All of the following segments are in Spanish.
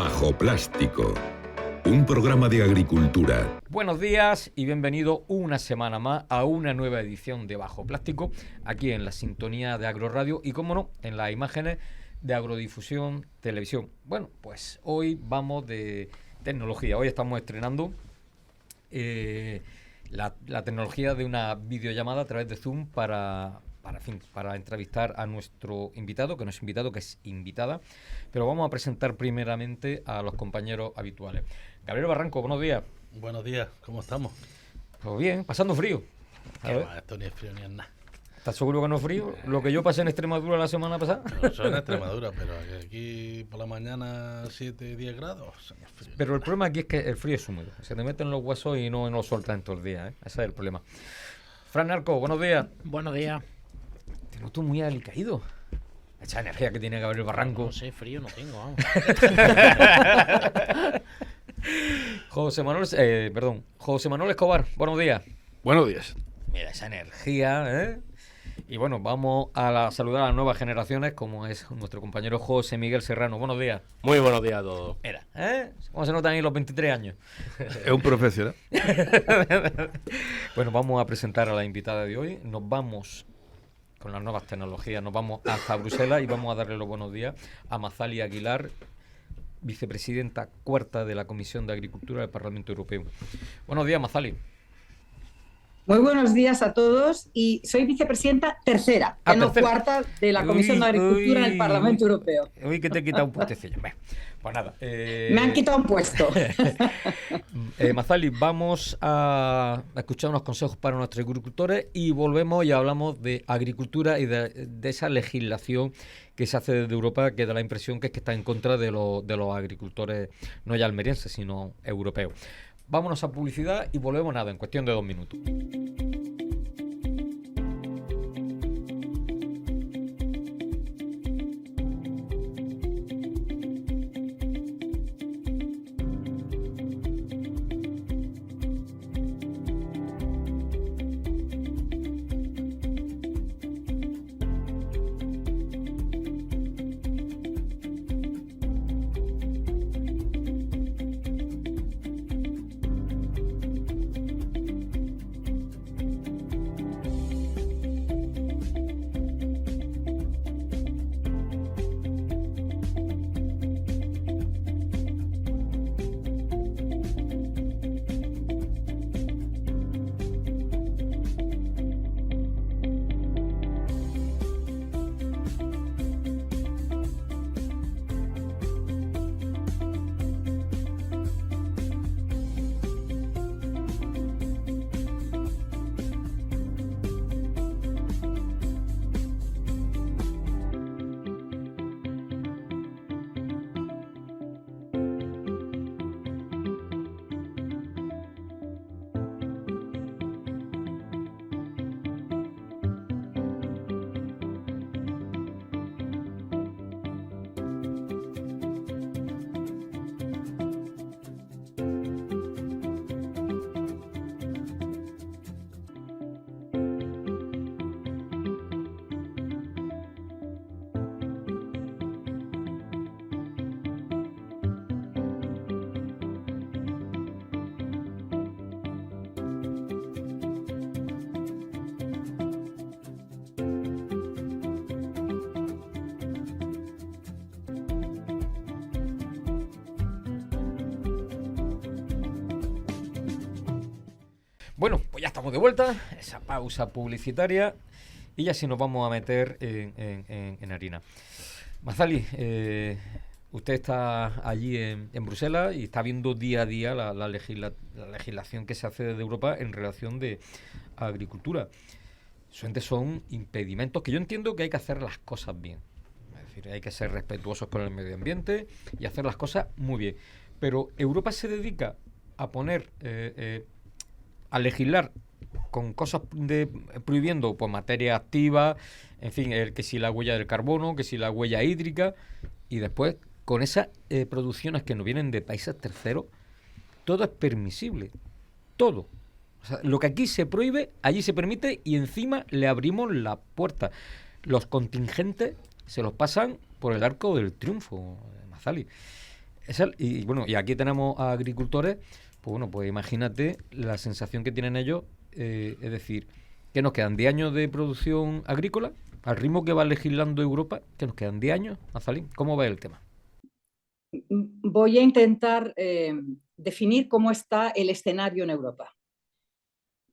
Bajo Plástico, un programa de agricultura. Buenos días y bienvenido una semana más a una nueva edición de Bajo Plástico, aquí en la sintonía de Agroradio y, como no, en las imágenes de Agrodifusión Televisión. Bueno, pues hoy vamos de tecnología. Hoy estamos estrenando la tecnología de una videollamada a través de Zoom para entrevistar a nuestro invitado, que no es invitado, que es invitada. Pero vamos a presentar primeramente a los compañeros habituales. Gabriel Barranco, buenos días. Buenos días, ¿cómo estamos? Pues bien, pasando frío. Esto ni es frío ni es nada. ¿Estás seguro que no es frío? Lo que yo pasé en Extremadura la semana pasada. No, soy en Extremadura, pero aquí por la mañana 7, 10 grados. No es frío. Pero el problema aquí es que el frío es húmedo. Se te meten los huesos y no lo sueltan todos los días, ¿eh? Ese es el problema. Fran Narco, buenos días. Buenos días. Te noto muy alicaído. Esa energía que tiene Gabriel Barranco. No sé, frío no tengo, vamos. José Manuel Escobar, buenos días. Buenos días. Mira, esa energía, ¿eh? Y bueno, vamos a saludar a las nuevas generaciones, como es nuestro compañero José Miguel Serrano. Buenos días. Muy buenos días a todos. Mira, ¿eh? ¿Cómo se notan ahí los 23 años? Es un profesional. Bueno, vamos a presentar a la invitada de hoy. Nos vamos con las nuevas tecnologías, nos vamos hasta Bruselas y vamos a darle los buenos días a Mazali Aguilar, vicepresidenta cuarta de la Comisión de Agricultura del Parlamento Europeo. Buenos días, Mazali. Muy buenos días a todos, y soy vicepresidenta tercera, no cuarta, de la Comisión de Agricultura del Parlamento Europeo. Uy, que te he quitado un puestecillo. Pues nada. Me han quitado un puesto. Mazali, vamos a escuchar unos consejos para nuestros agricultores y volvemos y hablamos de agricultura y de esa legislación que se hace desde Europa, que da la impresión que está en contra de los agricultores, no ya almerienses, sino europeos. Vámonos a publicidad y volvemos en cuestión de 2 minutos. Bueno, pues ya estamos de vuelta, esa pausa publicitaria, y ya sí nos vamos a meter en harina. Mazali, usted está allí en Bruselas y está viendo día a día la legislación que se hace desde Europa en relación de agricultura. Son impedimentos que yo entiendo que hay que hacer las cosas bien. Es decir, hay que ser respetuosos con el medio ambiente y hacer las cosas muy bien. Pero Europa se dedica a poner... a legislar con cosas prohibiendo pues materia activa, en fin, que si la huella del carbono, que si la huella hídrica, y después con esas producciones que nos vienen de países terceros, todo es permisible, todo. O sea, lo que aquí se prohíbe, allí se permite, y encima le abrimos la puerta. Los contingentes se los pasan por el arco del triunfo, Mazali. Y bueno, y aquí tenemos a agricultores, pues bueno, pues imagínate la sensación que tienen ellos, es decir, que nos quedan 10 años de producción agrícola, al ritmo que va legislando Europa, que nos quedan 10 años. Azalín, ¿cómo va el tema? Voy a intentar definir cómo está el escenario en Europa.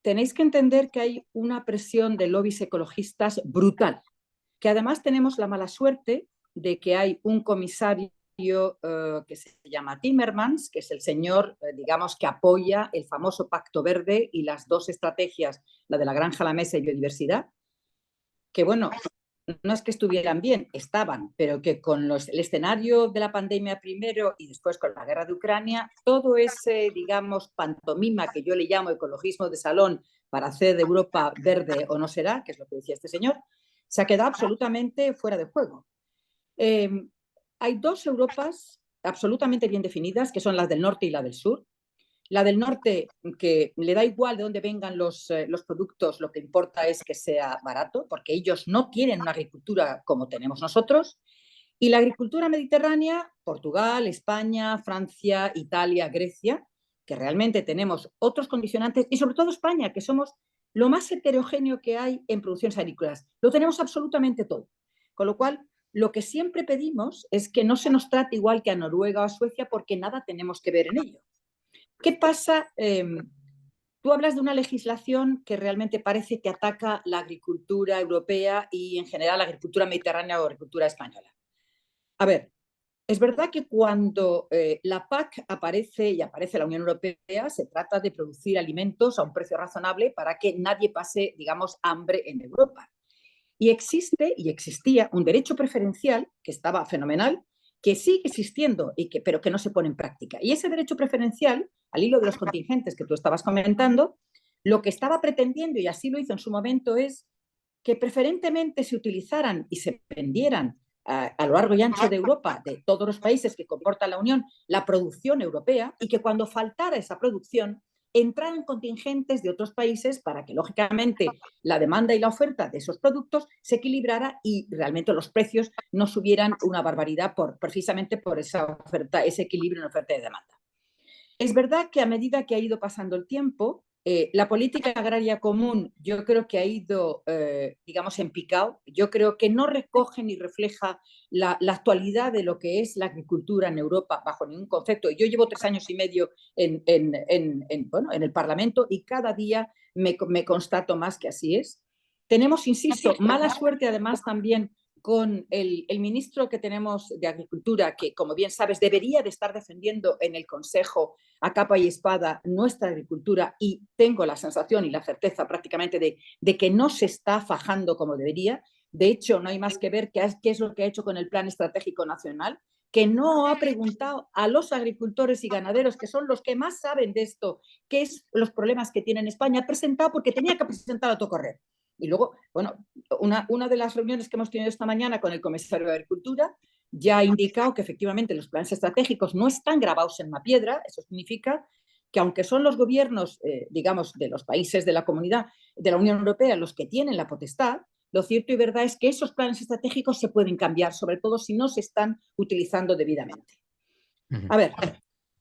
Tenéis que entender que hay una presión de lobbies ecologistas brutal, que además tenemos la mala suerte de que hay un comisario que se llama Timmermans, que es el señor, digamos, que apoya el famoso Pacto Verde y las dos estrategias, la de la granja a la mesa y biodiversidad, que bueno, no es que estuvieran bien, estaban, pero que con el escenario de la pandemia primero y después con la guerra de Ucrania, todo ese, digamos, pantomima que yo le llamo ecologismo de salón para hacer de Europa verde o no será, que es lo que decía este señor, se ha quedado absolutamente fuera de juego. Hay dos Europas absolutamente bien definidas, que son las del norte y la del sur. La del norte, que le da igual de dónde vengan los productos, lo que importa es que sea barato, porque ellos no tienen una agricultura como tenemos nosotros. Y la agricultura mediterránea, Portugal, España, Francia, Italia, Grecia, que realmente tenemos otros condicionantes, y sobre todo España, que somos lo más heterogéneo que hay en producciones agrícolas. Lo tenemos absolutamente todo. Con lo cual, lo que siempre pedimos es que no se nos trate igual que a Noruega o a Suecia, porque nada tenemos que ver en ello. ¿Qué pasa? Tú hablas de una legislación que realmente parece que ataca la agricultura europea y en general la agricultura mediterránea o agricultura española. A ver, es verdad que cuando la PAC aparece y aparece la Unión Europea, se trata de producir alimentos a un precio razonable para que nadie pase, digamos, hambre en Europa. Y existe y existía un derecho preferencial que estaba fenomenal, que sigue existiendo, pero que no se pone en práctica. Y ese derecho preferencial, al hilo de los contingentes que tú estabas comentando, lo que estaba pretendiendo, y así lo hizo en su momento, es que preferentemente se utilizaran y se vendieran a lo largo y ancho de Europa, de todos los países que comporta la Unión, la producción europea, y que cuando faltara esa producción, entraran contingentes de otros países para que, lógicamente, la demanda y la oferta de esos productos se equilibrara y realmente los precios no subieran una barbaridad precisamente por esa oferta, ese equilibrio en oferta y demanda. Es verdad que a medida que ha ido pasando el tiempo, la política agraria común yo creo que ha ido, digamos, en picado. Yo creo que no recoge ni refleja la actualidad de lo que es la agricultura en Europa bajo ningún concepto. Yo llevo 3 años y medio en el Parlamento y cada día me constato más que así es. Tenemos, insisto, mala suerte además también con el ministro que tenemos de Agricultura, que, como bien sabes, debería de estar defendiendo en el Consejo a capa y espada nuestra agricultura, y tengo la sensación y la certeza prácticamente de que no se está fajando como debería. De hecho, no hay más que ver qué es lo que ha hecho con el Plan Estratégico Nacional, que no ha preguntado a los agricultores y ganaderos, que son los que más saben de esto, qué es los problemas que tiene en España. Ha presentado porque tenía que presentar a todo correr. Y luego, bueno, una de las reuniones que hemos tenido esta mañana con el comisario de Agricultura ya ha indicado que efectivamente los planes estratégicos no están grabados en una piedra. Eso significa que aunque son los gobiernos, digamos, de los países de la comunidad, de la Unión Europea, los que tienen la potestad, lo cierto y verdad es que esos planes estratégicos se pueden cambiar, sobre todo si no se están utilizando debidamente. A ver,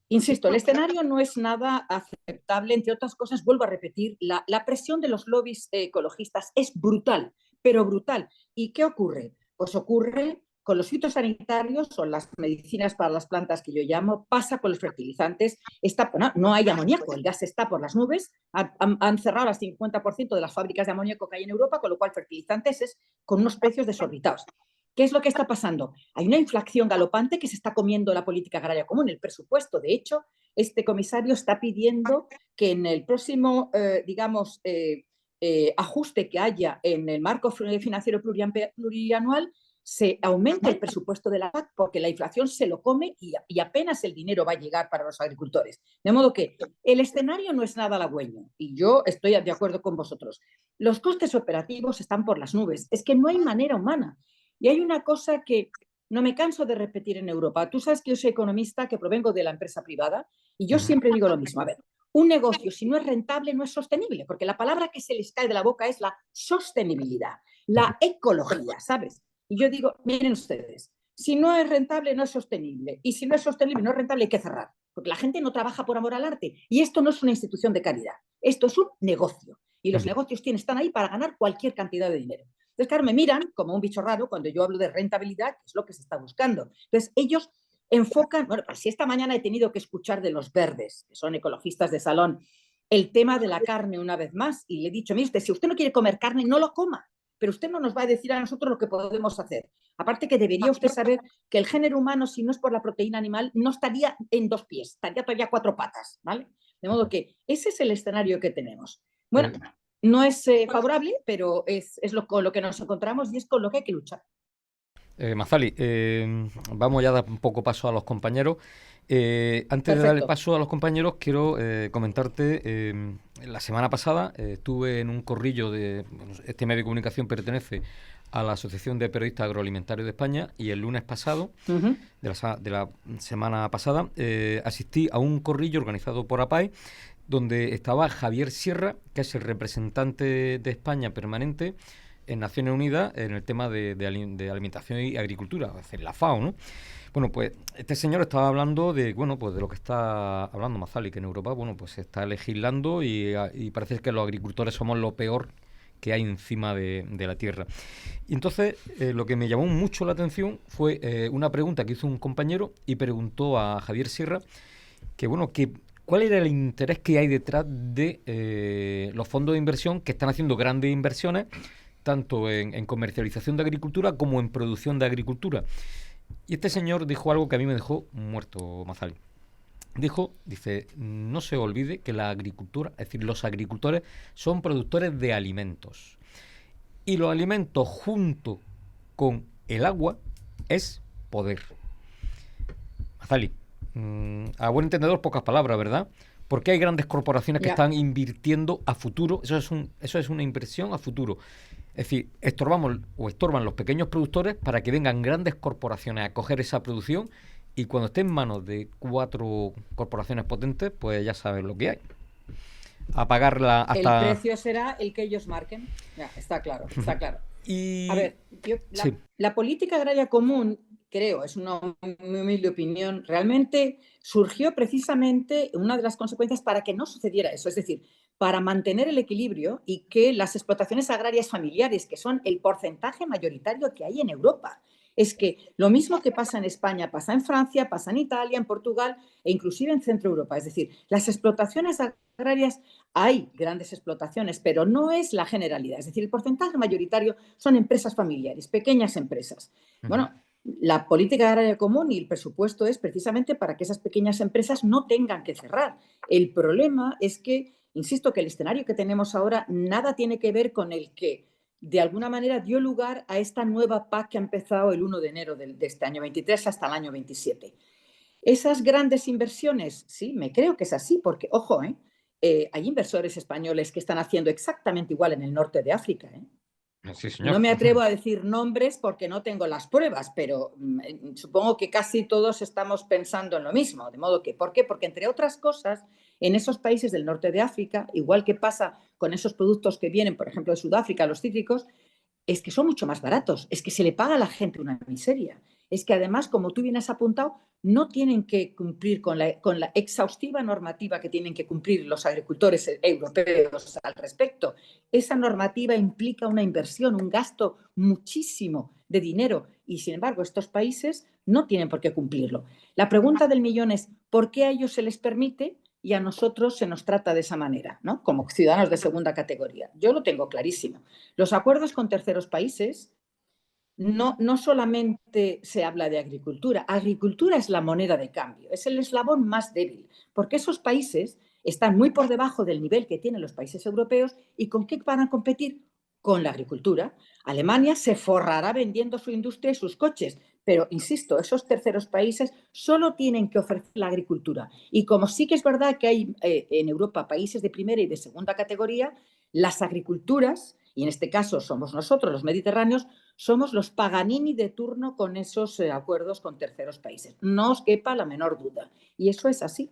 insisto, el escenario no es nada aceptable. Entre otras cosas, vuelvo a repetir, la presión de los lobbies ecologistas es brutal, pero brutal. ¿Y qué ocurre? Pues ocurre con los fitosanitarios o las medicinas para las plantas que yo llamo, pasa con los fertilizantes. No hay amoníaco, el gas está por las nubes, han cerrado el 50% de las fábricas de amoníaco que hay en Europa, con lo cual fertilizantes es con unos precios desorbitados. ¿Qué es lo que está pasando? Hay una inflación galopante que se está comiendo la política agraria común, el presupuesto. De hecho, este comisario está pidiendo que en el próximo, ajuste que haya en el marco financiero plurianual se aumente el presupuesto de la PAC, porque la inflación se lo come y apenas el dinero va a llegar para los agricultores. De modo que el escenario no es nada halagüeño y yo estoy de acuerdo con vosotros. Los costes operativos están por las nubes. Es que no hay manera humana. Y hay una cosa que no me canso de repetir en Europa. Tú sabes que yo soy economista, que provengo de la empresa privada, y yo siempre digo lo mismo. A ver, un negocio, si no es rentable, no es sostenible, porque la palabra que se les cae de la boca es la sostenibilidad, la ecología, ¿sabes? Y yo digo, miren ustedes, Si no es rentable, no es sostenible. Y si no es sostenible, no es rentable, hay que cerrar. Porque la gente no trabaja por amor al arte. Y esto no es una institución de caridad. Esto es un negocio. Y los negocios están ahí para ganar cualquier cantidad de dinero. Entonces, claro, me miran como un bicho raro cuando yo hablo de rentabilidad, que es lo que se está buscando. Entonces, ellos enfocan, bueno, pues si esta mañana he tenido que escuchar de los verdes, que son ecologistas de salón, el tema de la carne una vez más, y le he dicho, mire usted, si usted no quiere comer carne, no lo coma, pero usted no nos va a decir a nosotros lo que podemos hacer. Aparte que debería usted saber que el género humano, si no es por la proteína animal, no estaría en 2 pies, estaría todavía 4 patas, ¿vale? De modo que ese es el escenario que tenemos. Bueno, no es favorable, pero es con lo que nos encontramos y es con lo que hay que luchar. Mazali, vamos ya a dar un poco paso a los compañeros. Antes de darle paso a los compañeros, quiero comentarte, la semana pasada estuve en un corrillo este medio de comunicación pertenece a la Asociación de Periodistas Agroalimentarios de España, y el lunes pasado, de la semana pasada, asistí a un corrillo organizado por APAE, donde estaba Javier Sierra, que es el representante de España permanente en Naciones Unidas en el tema de alimentación y agricultura, es decir, la FAO, ¿no? Bueno, pues este señor estaba hablando de lo que está hablando Mazali, que en Europa, bueno, pues se está legislando y parece que los agricultores somos lo peor que hay encima de la tierra. Y entonces, lo que me llamó mucho la atención fue una pregunta que hizo un compañero y preguntó a Javier Sierra ¿cuál era el interés que hay detrás de los fondos de inversión que están haciendo grandes inversiones tanto en comercialización de agricultura como en producción de agricultura? Y este señor dijo algo que a mí me dejó muerto, Mazali. Dice, no se olvide que la agricultura, es decir, los agricultores son productores de alimentos. Y los alimentos junto con el agua es poder. Mazali, a buen entendedor, pocas palabras, ¿verdad? Porque hay grandes corporaciones que están invirtiendo a futuro. Eso es una inversión a futuro. Es decir, estorban los pequeños productores para que vengan grandes corporaciones a coger esa producción, y cuando esté en manos de 4 corporaciones potentes, pues ya saben lo que hay. A pagarla hasta... El precio será el que ellos marquen. Ya, está claro, está claro. A ver, la política agraria común, creo, es una muy humilde opinión, realmente surgió precisamente una de las consecuencias para que no sucediera eso, es decir, para mantener el equilibrio y que las explotaciones agrarias familiares, que son el porcentaje mayoritario que hay en Europa, es que lo mismo que pasa en España, pasa en Francia, pasa en Italia, en Portugal e inclusive en Centro Europa. Es decir, las explotaciones agrarias, hay grandes explotaciones, pero no es la generalidad. Es decir, el porcentaje mayoritario son empresas familiares, pequeñas empresas. Bueno, la política agraria común y el presupuesto es precisamente para que esas pequeñas empresas no tengan que cerrar. El problema es que, insisto, que el escenario que tenemos ahora nada tiene que ver con el que de alguna manera dio lugar a esta nueva PAC que ha empezado el 1 de enero de este año 23 hasta el año 27. Esas grandes inversiones, sí, me creo que es así, porque, ojo, hay inversores españoles que están haciendo exactamente igual en el norte de África. Sí, señor. No me atrevo a decir nombres porque no tengo las pruebas, pero supongo que casi todos estamos pensando en lo mismo. De modo que, ¿por qué? Porque, entre otras cosas, en esos países del norte de África, igual que pasa con esos productos que vienen, por ejemplo, de Sudáfrica, los cítricos, es que son mucho más baratos, es que se le paga a la gente una miseria. Es que además, como tú bien has apuntado, no tienen que cumplir con la exhaustiva normativa que tienen que cumplir los agricultores europeos al respecto. Esa normativa implica una inversión, un gasto muchísimo de dinero y, sin embargo, estos países no tienen por qué cumplirlo. La pregunta del millón es, ¿por qué a ellos se les permite y a nosotros se nos trata de esa manera, ¿no? Como ciudadanos de segunda categoría? Yo lo tengo clarísimo. Los acuerdos con terceros países no solamente se habla de agricultura. Agricultura es la moneda de cambio, es el eslabón más débil, porque esos países están muy por debajo del nivel que tienen los países europeos. ¿Y con qué van a competir? Con la agricultura. Alemania se forrará vendiendo su industria y sus coches, pero, insisto, esos terceros países solo tienen que ofrecer la agricultura. Y como sí que es verdad que hay en Europa países de primera y de segunda categoría, las agriculturas, y en este caso somos nosotros, los mediterráneos, somos los Paganini de turno con esos acuerdos con terceros países. No os quepa la menor duda. Y eso es así,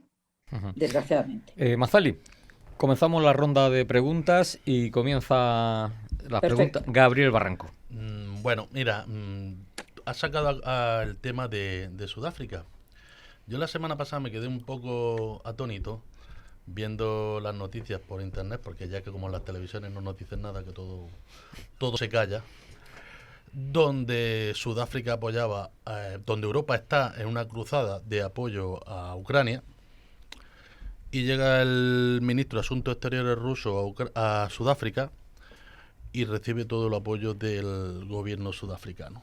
desgraciadamente. Mazali, comenzamos la ronda de preguntas y comienza la pregunta Gabriel Barranco. Bueno, mira, has sacado el tema de Sudáfrica. Yo la semana pasada me quedé un poco atónito viendo las noticias por internet, porque ya que como las televisiones no nos dicen nada, que todo se calla, donde Sudáfrica apoyaba, donde Europa está en una cruzada de apoyo a Ucrania, y llega el ministro de Asuntos Exteriores ruso a Sudáfrica y recibe todo el apoyo del gobierno sudafricano.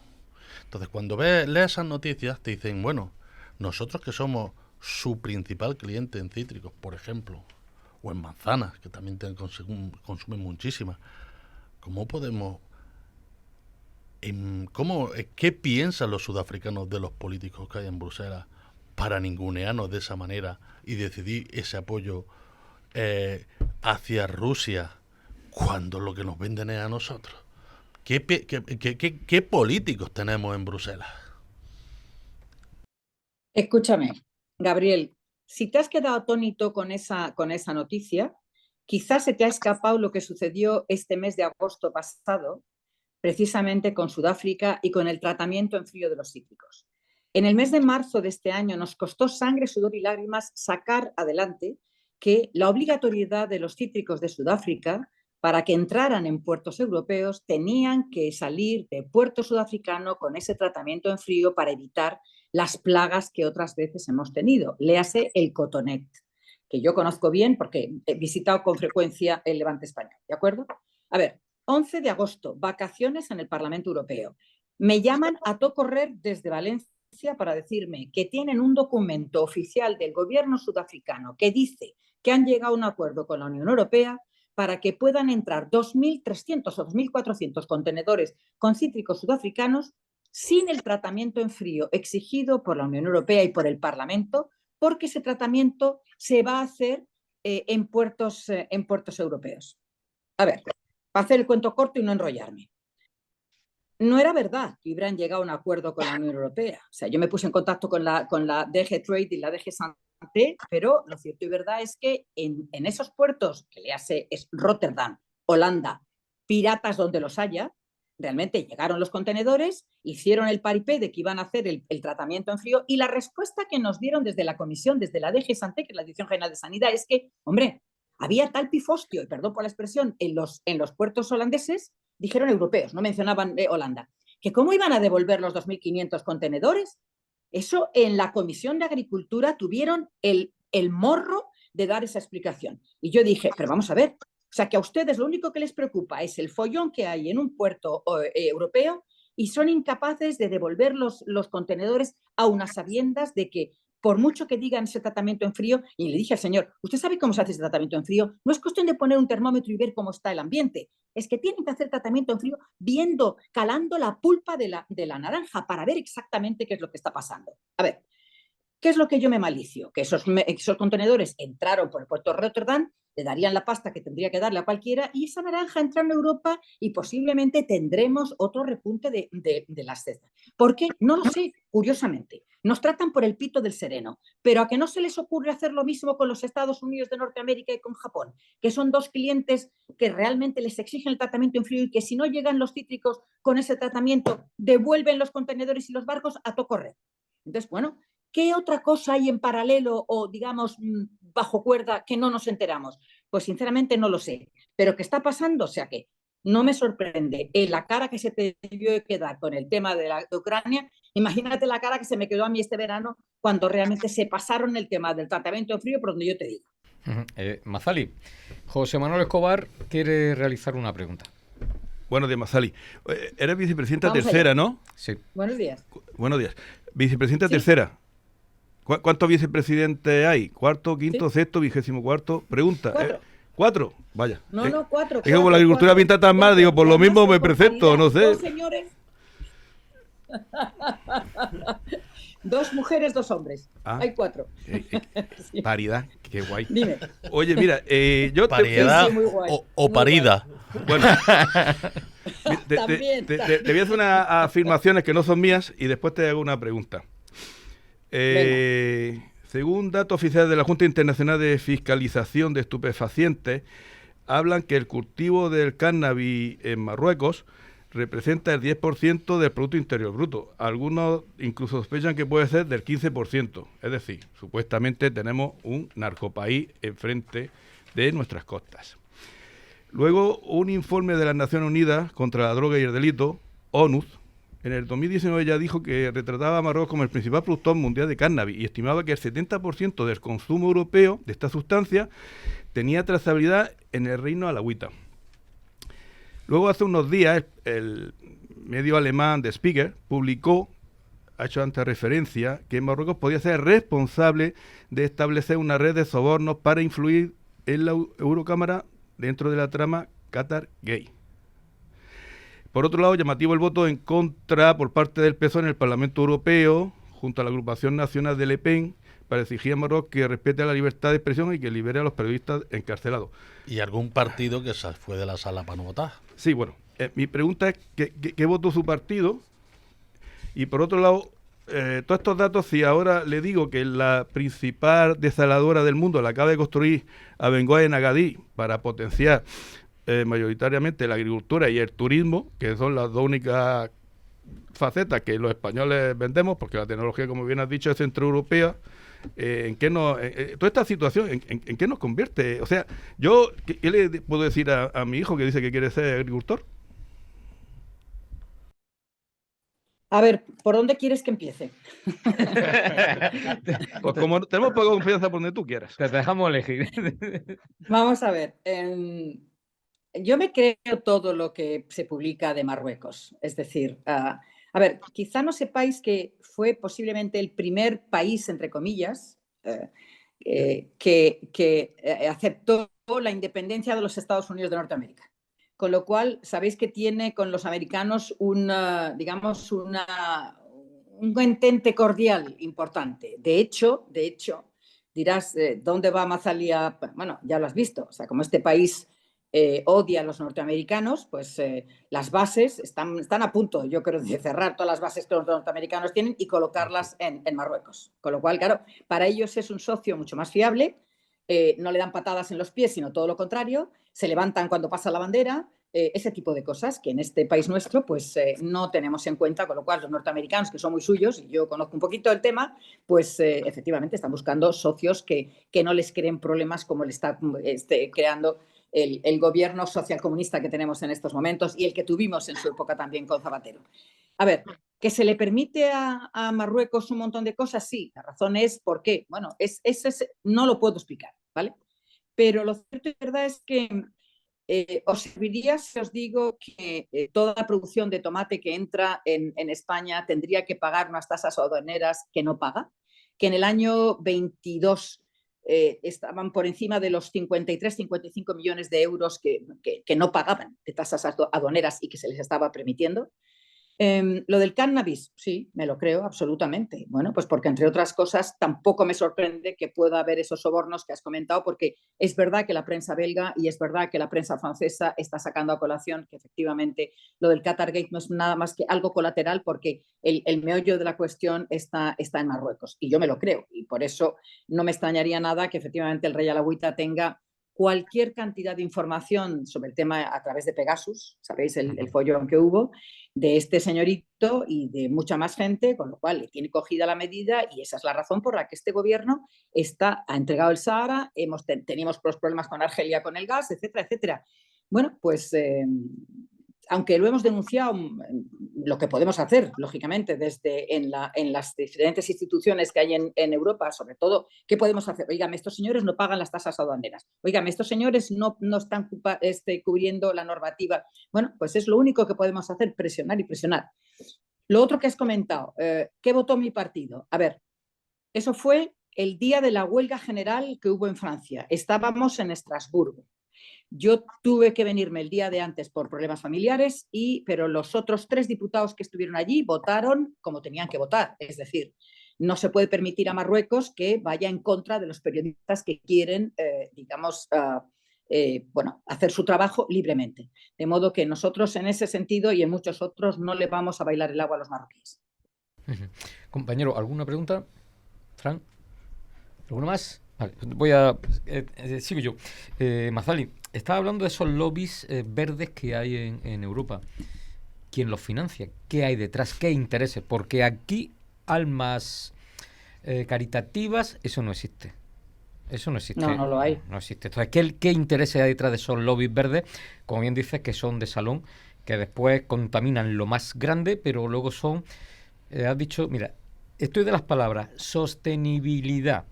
Entonces, cuando lees esas noticias, te dicen, bueno, nosotros que somos su principal cliente en cítricos, por ejemplo, o en manzanas, que también consumen muchísimas, ¿cómo podemos... ¿Qué piensan los sudafricanos de los políticos que hay en Bruselas para ningunearnos de esa manera y decidir ese apoyo hacia Rusia cuando lo que nos venden es a nosotros? ¿Qué políticos tenemos en Bruselas? Escúchame, Gabriel, si te has quedado atónito con esa noticia, quizás se te ha escapado lo que sucedió este mes de agosto pasado, precisamente con Sudáfrica y con el tratamiento en frío de los cítricos. En el mes de marzo de este año nos costó sangre, sudor y lágrimas sacar adelante que la obligatoriedad de los cítricos de Sudáfrica para que entraran en puertos europeos tenían que salir de puerto sudafricano con ese tratamiento en frío para evitar las plagas que otras veces hemos tenido. Léase el cotonet, que yo conozco bien porque he visitado con frecuencia el Levante español, ¿de acuerdo? A ver, 11 de agosto, vacaciones en el Parlamento Europeo. Me llaman a todo correr desde Valencia para decirme que tienen un documento oficial del gobierno sudafricano que dice que han llegado a un acuerdo con la Unión Europea para que puedan entrar 2.300 o 2.400 contenedores con cítricos sudafricanos sin el tratamiento en frío exigido por la Unión Europea y por el Parlamento, porque ese tratamiento se va a hacer en puertos europeos. A ver, para hacer el cuento corto y no enrollarme. No era verdad que hubieran llegado a un acuerdo con la Unión Europea. O sea, yo me puse en contacto con la DG Trade y la DG Santé, pero lo cierto y verdad es que en esos puertos, que le hace es Rotterdam, Holanda, piratas donde los haya, realmente llegaron los contenedores, hicieron el paripé de que iban a hacer el tratamiento en frío y la respuesta que nos dieron desde la Comisión, desde la DG Santé, que es la Dirección General de Sanidad, es que, hombre, había tal pifostio, y perdón por la expresión, en los puertos holandeses, dijeron europeos, no mencionaban Holanda, que cómo iban a devolver los 2.500 contenedores. Eso en la Comisión de Agricultura tuvieron el morro de dar esa explicación. Y yo dije, pero vamos a ver, o sea que a ustedes lo único que les preocupa es el follón que hay en un puerto europeo y son incapaces de devolver los contenedores a unas sabiendas de que por mucho que digan ese tratamiento en frío, y le dije al señor, ¿usted sabe cómo se hace ese tratamiento en frío? No es cuestión de poner un termómetro y ver cómo está el ambiente, es que tienen que hacer tratamiento en frío calando la pulpa de la naranja para ver exactamente qué es lo que está pasando. A ver, ¿qué es lo que yo me malicio? Que esos contenedores entraron por el puerto de Rotterdam, le darían la pasta que tendría que darle a cualquiera y esa naranja entra en Europa y posiblemente tendremos otro repunte de las cestas. ¿Por qué? No lo sé, curiosamente. Nos tratan por el pito del sereno, pero a que no se les ocurre hacer lo mismo con los Estados Unidos de Norteamérica y con Japón, que son dos clientes que realmente les exigen el tratamiento en frío y que si no llegan los cítricos con ese tratamiento, devuelven los contenedores y los barcos a todo correr. Entonces, bueno, ¿qué otra cosa hay en paralelo o, digamos, bajo cuerda que no nos enteramos? Pues sinceramente no lo sé. Pero ¿qué está pasando? O sea que no me sorprende la cara que se te debió de quedar con el tema de Ucrania. Imagínate la cara que se me quedó a mí este verano cuando realmente se pasaron el tema del tratamiento de frío por donde yo te digo. Mazali, José Manuel Escobar quiere realizar una pregunta. Buenos días, Mazali. Eres vicepresidenta Vamos tercera, allá. ¿no? Sí. Buenos días. Buenos días. Vicepresidenta Sí. tercera. ¿Cuántos vicepresidentes hay? ¿Cuarto, quinto, Sí. sexto, 24º? Pregunta. 4. ¿4? Vaya. No, 4. Es que como la agricultura pinta tan mal, digo, por lo mismo me presento, no sé. Dos señores. 2 mujeres, 2 hombres. Ah. Hay 4. Sí. Paridad, qué guay. Dime. Oye, mira, yo Paridad Sí, muy guay. o Muy parida. Bueno, También. te voy a hacer unas afirmaciones que no son mías y después te hago una pregunta. Según datos oficiales de la Junta Internacional de Fiscalización de Estupefacientes, hablan que el cultivo del cannabis en Marruecos representa el 10% del Producto Interior Bruto. Algunos incluso sospechan que puede ser del 15%. Es decir, supuestamente tenemos un narcopaís enfrente de nuestras costas. Luego, un informe de las Naciones Unidas contra la droga y el delito, ONU, en el 2019 ya dijo que retrataba a Marruecos como el principal productor mundial de cannabis y estimaba que el 70% del consumo europeo de esta sustancia tenía trazabilidad en el reino alawita. Luego, hace unos días, el medio alemán The Spiegel publicó, ha hecho antes referencia, que Marruecos podía ser responsable de establecer una red de sobornos para influir en la Eurocámara dentro de la trama Qatar-Gate. Por otro lado, llamativo el voto en contra por parte del PSOE en el Parlamento Europeo, junto a la agrupación nacional de Le Pen, para exigir a Marruecos que respete la libertad de expresión y que libere a los periodistas encarcelados. ¿Y algún partido que se fue de la sala para no votar? Sí, bueno, mi pregunta es ¿qué votó su partido? Y por otro lado, todos estos datos, si ahora le digo que la principal desaladora del mundo la acaba de construir Abengoa en Agadir para potenciar mayoritariamente la agricultura y el turismo, que son las dos únicas facetas que los españoles vendemos, porque la tecnología, como bien has dicho, es centroeuropea, ¿en qué toda esta situación, en qué nos convierte? O sea, yo, ¿qué le puedo decir a mi hijo que dice que quiere ser agricultor? A ver, ¿por dónde quieres que empiece? Pues como tenemos poca confianza, por donde tú quieras. Te dejamos elegir. Vamos a ver. Yo me creo todo lo que se publica de Marruecos. Es decir, a ver, quizá no sepáis que fue posiblemente el primer país, entre comillas, que aceptó la independencia de los Estados Unidos de Norteamérica. Con lo cual, sabéis que tiene con los americanos un entente cordial importante. De hecho, dirás, ¿dónde va Mazalia? Bueno, ya lo has visto. O sea, como este país odia a los norteamericanos, pues las bases están a punto, yo creo, de cerrar todas las bases que los norteamericanos tienen y colocarlas en Marruecos. Con lo cual, claro, para ellos es un socio mucho más fiable. No le dan patadas en los pies, sino todo lo contrario, se levantan cuando pasa la bandera, ese tipo de cosas que en este país nuestro pues no tenemos en cuenta, con lo cual los norteamericanos, que son muy suyos, y yo conozco un poquito el tema, pues efectivamente están buscando socios que no les creen problemas como le está creando el gobierno socialcomunista que tenemos en estos momentos y el que tuvimos en su época también con Zapatero. A ver, ¿que se le permite a Marruecos un montón de cosas? Sí, la razón es por qué. Bueno, no lo puedo explicar, ¿vale? Pero lo cierto y verdad es que os serviría si os digo que toda la producción de tomate que entra en España tendría que pagar unas tasas aduaneras que no paga, que en el año 22 estaban por encima de los 53-55 millones de euros que no pagaban de tasas aduaneras y que se les estaba permitiendo. Lo del cannabis, sí, me lo creo absolutamente. Bueno, pues porque entre otras cosas tampoco me sorprende que pueda haber esos sobornos que has comentado, porque es verdad que la prensa belga y es verdad que la prensa francesa está sacando a colación que efectivamente lo del Qatargate no es nada más que algo colateral, porque el meollo de la cuestión está en Marruecos y yo me lo creo, y por eso no me extrañaría nada que efectivamente el rey alawita tenga cualquier cantidad de información sobre el tema a través de Pegasus, sabéis el follón que hubo, de este señorito y de mucha más gente, con lo cual le tiene cogida la medida y esa es la razón por la que este gobierno ha entregado el Sahara, teníamos problemas con Argelia con el gas, etcétera, etcétera. Bueno, pues aunque lo hemos denunciado, lo que podemos hacer, lógicamente, en las diferentes instituciones que hay en Europa, sobre todo, ¿qué podemos hacer? Óigame, estos señores no pagan las tasas aduaneras. Óigame, estos señores no están cubriendo la normativa. Bueno, pues es lo único que podemos hacer, presionar y presionar. Lo otro que has comentado, ¿qué votó mi partido? A ver, eso fue el día de la huelga general que hubo en Francia. Estábamos en Estrasburgo. Yo tuve que venirme el día de antes por problemas familiares, pero los otros 3 diputados que estuvieron allí votaron como tenían que votar. Es decir, no se puede permitir a Marruecos que vaya en contra de los periodistas que quieren, hacer su trabajo libremente. De modo que nosotros en ese sentido y en muchos otros no le vamos a bailar el agua a los marroquíes. Compañero, ¿alguna pregunta? Fran, ¿alguna más? Vale, sigo yo. Mazzali, estaba hablando de esos lobbies verdes que hay en Europa. quién los financia, qué hay detrás, qué intereses, porque aquí almas caritativas, eso no existe. Eso no existe. No, no lo hay. No existe. Entonces, ¿qué intereses hay detrás de esos lobbies verdes? Como bien dices, que son de salón, que después contaminan lo más grande, pero luego son, has dicho, mira, estoy de las palabras sostenibilidad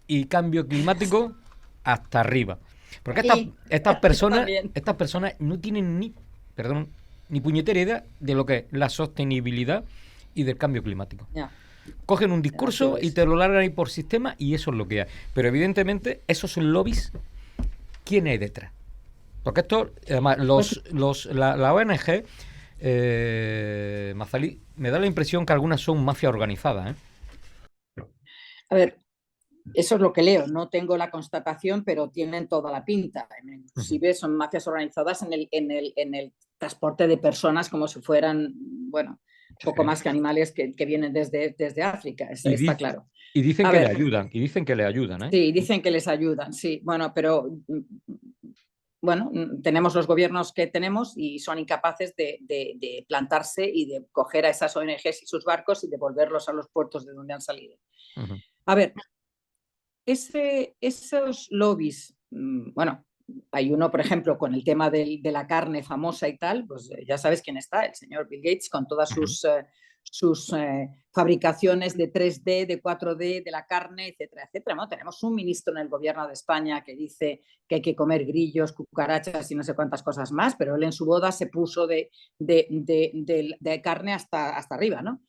y cambio climático hasta arriba. Porque estas personas no tienen ni puñetera idea de lo que es la sostenibilidad y del cambio climático. Ya. Cogen un discurso y te lo largan ahí por sistema y eso es lo que hay. Pero evidentemente esos son lobbies, ¿quién hay detrás? Porque esto, además, la ONG, Mazalí, me da la impresión que algunas son mafias organizadas, ¿eh? A ver, eso es lo que leo, no tengo la constatación, pero tienen toda la pinta. Inclusive son mafias organizadas en el transporte de personas como si fueran, bueno, poco más que animales que vienen desde África, está claro. Y dicen A que ver, le ayudan, ¿eh? Sí, dicen que les ayudan, sí. Bueno, pero bueno, tenemos los gobiernos que tenemos y son incapaces de plantarse y de coger a esas ONGs y sus barcos y devolverlos a los puertos de donde han salido. A ver, esos lobbies, bueno, hay uno, por ejemplo, con el tema de la carne famosa y tal, pues ya sabes quién está, el señor Bill Gates, con todas sus fabricaciones de 3D, de 4D, de la carne, etcétera, etcétera. ¿No? Tenemos un ministro en el gobierno de España que dice que hay que comer grillos, cucarachas y no sé cuántas cosas más, pero él en su boda se puso de carne hasta arriba, ¿no?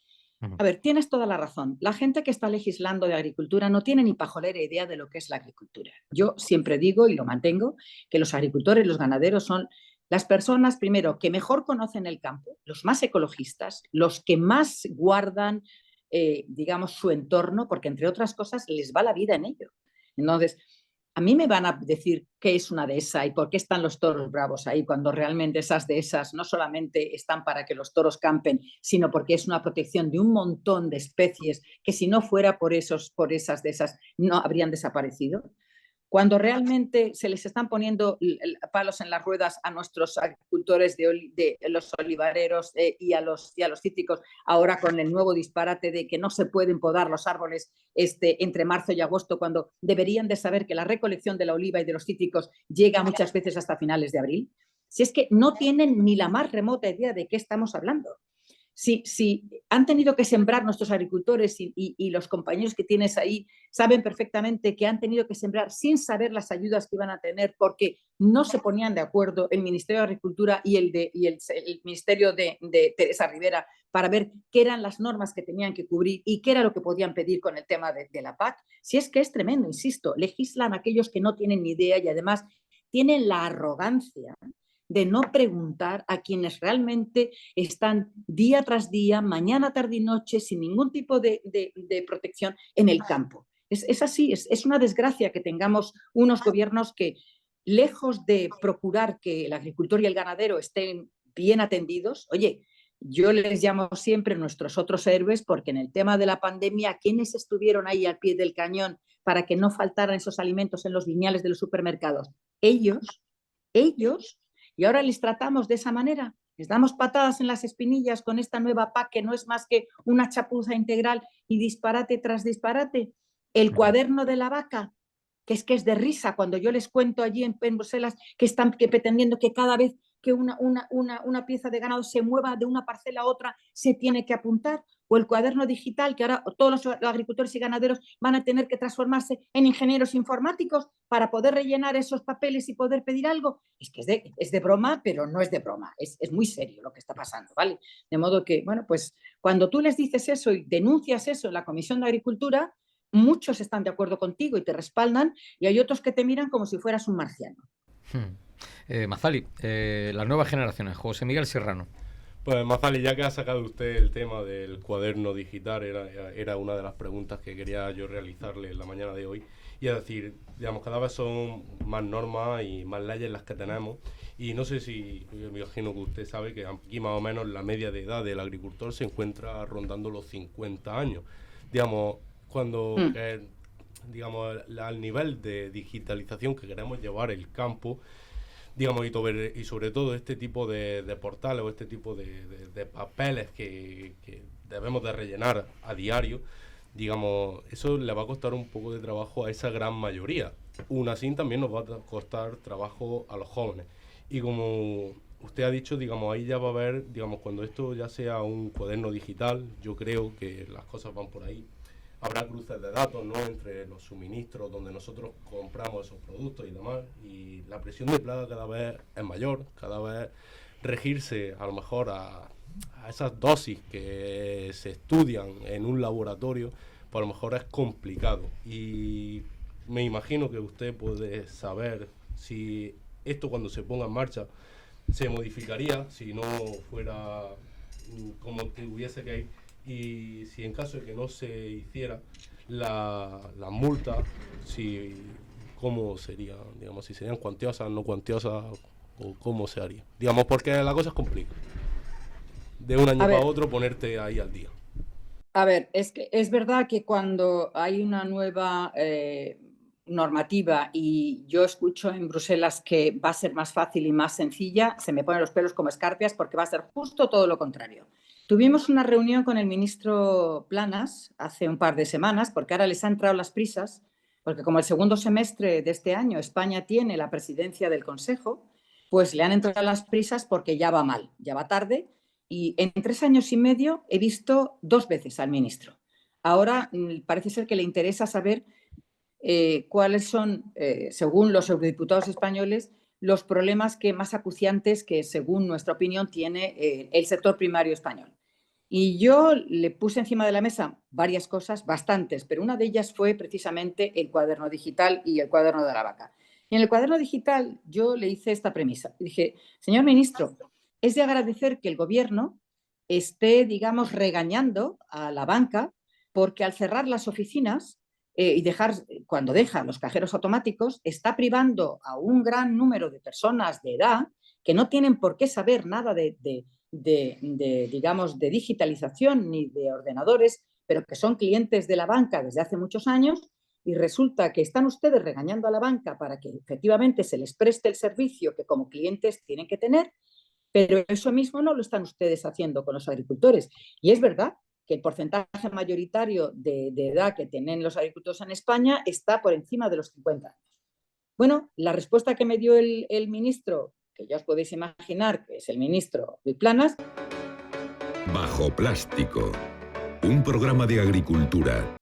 A ver, tienes toda la razón. La gente que está legislando de agricultura no tiene ni pajolera idea de lo que es la agricultura. Yo siempre digo y lo mantengo que los agricultores y los ganaderos son las personas, primero, que mejor conocen el campo, los más ecologistas, los que más guardan, digamos, su entorno, porque entre otras cosas les va la vida en ello. Entonces, a mí me van a decir qué es una dehesa y por qué están los toros bravos ahí, cuando realmente esas dehesas no solamente están para que los toros campen, sino porque es una protección de un montón de especies que si no fuera por esas dehesas no habrían desaparecido. Cuando realmente se les están poniendo palos en las ruedas a nuestros agricultores de los olivareros y a los cítricos, ahora con el nuevo disparate de que no se pueden podar los árboles entre marzo y agosto, cuando deberían de saber que la recolección de la oliva y de los cítricos llega muchas veces hasta finales de abril. Si es que no tienen ni la más remota idea de qué estamos hablando. Si han tenido que sembrar nuestros agricultores y los compañeros que tienes ahí saben perfectamente que han tenido que sembrar sin saber las ayudas que iban a tener porque no se ponían de acuerdo el Ministerio de Agricultura y el Ministerio de Teresa Rivera para ver qué eran las normas que tenían que cubrir y qué era lo que podían pedir con el tema de la PAC. Si es que es tremendo, insisto, legislan aquellos que no tienen ni idea y además tienen la arrogancia de no preguntar a quienes realmente están día tras día, mañana, tarde y noche, sin ningún tipo de protección en el campo. Es así, es una desgracia que tengamos unos gobiernos que, lejos de procurar que el agricultor y el ganadero estén bien atendidos, oye, yo les llamo siempre nuestros otros héroes porque en el tema de la pandemia, ¿quiénes estuvieron ahí al pie del cañón para que no faltaran esos alimentos en los lineales de los supermercados? Ellos. Y ahora les tratamos de esa manera, les damos patadas en las espinillas con esta nueva PAC que no es más que una chapuza integral y disparate tras disparate. El cuaderno de la vaca, que es de risa cuando yo les cuento allí en Bruselas que están pretendiendo que cada vez que una pieza de ganado se mueva de una parcela a otra se tiene que apuntar, o el cuaderno digital que ahora todos los agricultores y ganaderos van a tener que transformarse en ingenieros informáticos para poder rellenar esos papeles y poder pedir algo. Es que es de broma, pero no es de broma, es muy serio lo que está pasando, ¿vale? De modo que, bueno, pues cuando tú les dices eso y denuncias eso en la Comisión de Agricultura, muchos están de acuerdo contigo y te respaldan, y hay otros que te miran como si fueras un marciano. Mazali, las nuevas generaciones, José Miguel Serrano. Pues Mazali, ya que ha sacado usted el tema del cuaderno digital, era una de las preguntas que quería yo realizarle en la mañana de hoy. Y es decir, digamos, cada vez son más normas y más leyes las que tenemos. Y no sé si, yo me imagino que usted sabe que aquí más o menos la media de edad del agricultor se encuentra rondando los 50 años. Digamos, cuando, digamos, al nivel de digitalización que queremos llevar el campo, digamos, y sobre todo este tipo de portales o este tipo de papeles que debemos de rellenar a diario, digamos, eso le va a costar un poco de trabajo a esa gran mayoría. Aún así también nos va a costar trabajo a los jóvenes. Y como usted ha dicho, digamos, ahí ya va a haber, digamos, cuando esto ya sea un cuaderno digital, yo creo que las cosas van por ahí. Habrá cruces de datos, ¿no?, entre los suministros donde nosotros compramos esos productos y demás, y la presión de plaga cada vez es mayor, cada vez regirse a lo mejor a esas dosis que se estudian en un laboratorio, pues a lo mejor es complicado. Y me imagino que usted puede saber si esto, cuando se ponga en marcha, se modificaría, si no fuera como tuviese que ir. Y si en caso de que no se hiciera la multa, si, ¿cómo sería? Digamos, si serían cuantiosas, no cuantiosas, o cómo se haría. Digamos, porque la cosa es complicada. De un año para otro ponerte ahí al día. A ver, es que es verdad que cuando hay una nueva normativa y yo escucho en Bruselas que va a ser más fácil y más sencilla, se me ponen los pelos como escarpias porque va a ser justo todo lo contrario. Tuvimos una reunión con el ministro Planas hace un par de semanas, porque ahora les han entrado las prisas, porque como el segundo semestre de este año España tiene la presidencia del Consejo, pues le han entrado las prisas porque ya va mal, ya va tarde, y en 3 años y medio he visto 2 veces al ministro. Ahora parece ser que le interesa saber cuáles son, según los eurodiputados españoles, los problemas más acuciantes que, según nuestra opinión, tiene el sector primario español. Y yo le puse encima de la mesa varias cosas, bastantes, pero una de ellas fue precisamente el cuaderno digital y el cuaderno de la vaca. Y en el cuaderno digital yo le hice esta premisa. Dije, señor ministro, es de agradecer que el gobierno esté, digamos, regañando a la banca porque al cerrar las oficinas y cuando deja los cajeros automáticos, está privando a un gran número de personas de edad que no tienen por qué saber nada digamos, de digitalización ni de ordenadores, pero que son clientes de la banca desde hace muchos años, y resulta que están ustedes regañando a la banca para que efectivamente se les preste el servicio que como clientes tienen que tener, pero eso mismo no lo están ustedes haciendo con los agricultores. Y es verdad que el porcentaje mayoritario de edad que tienen los agricultores en España está por encima de los 50 años. Bueno, la respuesta que me dio el ministro, que ya os podéis imaginar que es el ministro de Planas. Bajo Plástico, un programa de agricultura.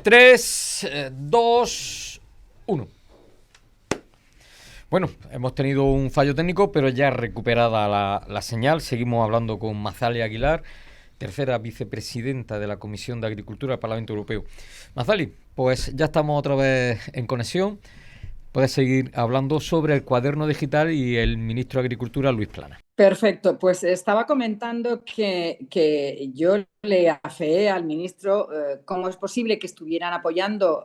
Tres, 2, 1. Bueno, hemos tenido un fallo técnico, pero ya recuperada la señal. Seguimos hablando con Mazali Aguilar, tercera vicepresidenta de la Comisión de Agricultura del Parlamento Europeo. Mazali, pues ya estamos otra vez en conexión. Puedes seguir hablando sobre el cuaderno digital y el ministro de Agricultura, Luis Planas. Perfecto, pues estaba comentando que yo le afeé al ministro cómo es posible que estuvieran apoyando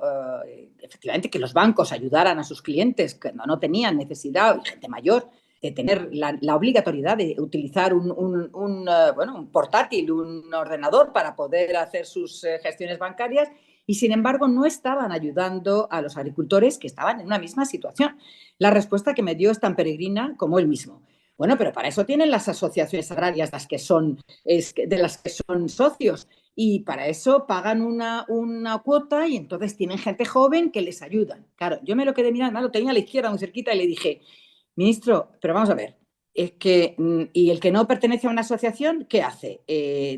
efectivamente que los bancos ayudaran a sus clientes que no tenían necesidad, gente mayor, de tener la obligatoriedad de utilizar un portátil, un ordenador para poder hacer sus gestiones bancarias, y sin embargo no estaban ayudando a los agricultores que estaban en una misma situación. La respuesta que me dio es tan peregrina como él mismo. Bueno, pero para eso tienen las asociaciones agrarias de las que son socios, y para eso pagan una cuota, y entonces tienen gente joven que les ayudan. Claro, yo me lo quedé mirando, lo tenía a la izquierda muy cerquita, y le dije, ministro, pero vamos a ver, es que, ¿y el que no pertenece a una asociación, qué hace?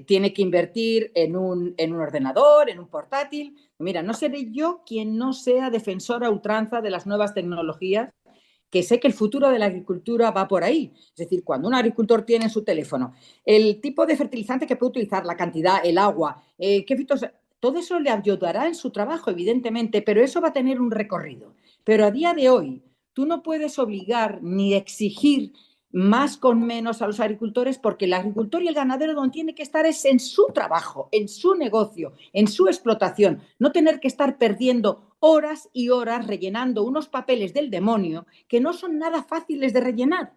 ¿Tiene que invertir en un ordenador, en un portátil? Mira, no seré yo quien no sea defensora a ultranza de las nuevas tecnologías, que sé que el futuro de la agricultura va por ahí. Es decir, cuando un agricultor tiene en su teléfono el tipo de fertilizante que puede utilizar, la cantidad, el agua, todo eso le ayudará en su trabajo, evidentemente, pero eso va a tener un recorrido. Pero a día de hoy, tú no puedes obligar ni exigir más con menos a los agricultores, porque el agricultor y el ganadero donde tiene que estar es en su trabajo, en su negocio, en su explotación, no tener que estar perdiendo horas y horas rellenando unos papeles del demonio que no son nada fáciles de rellenar.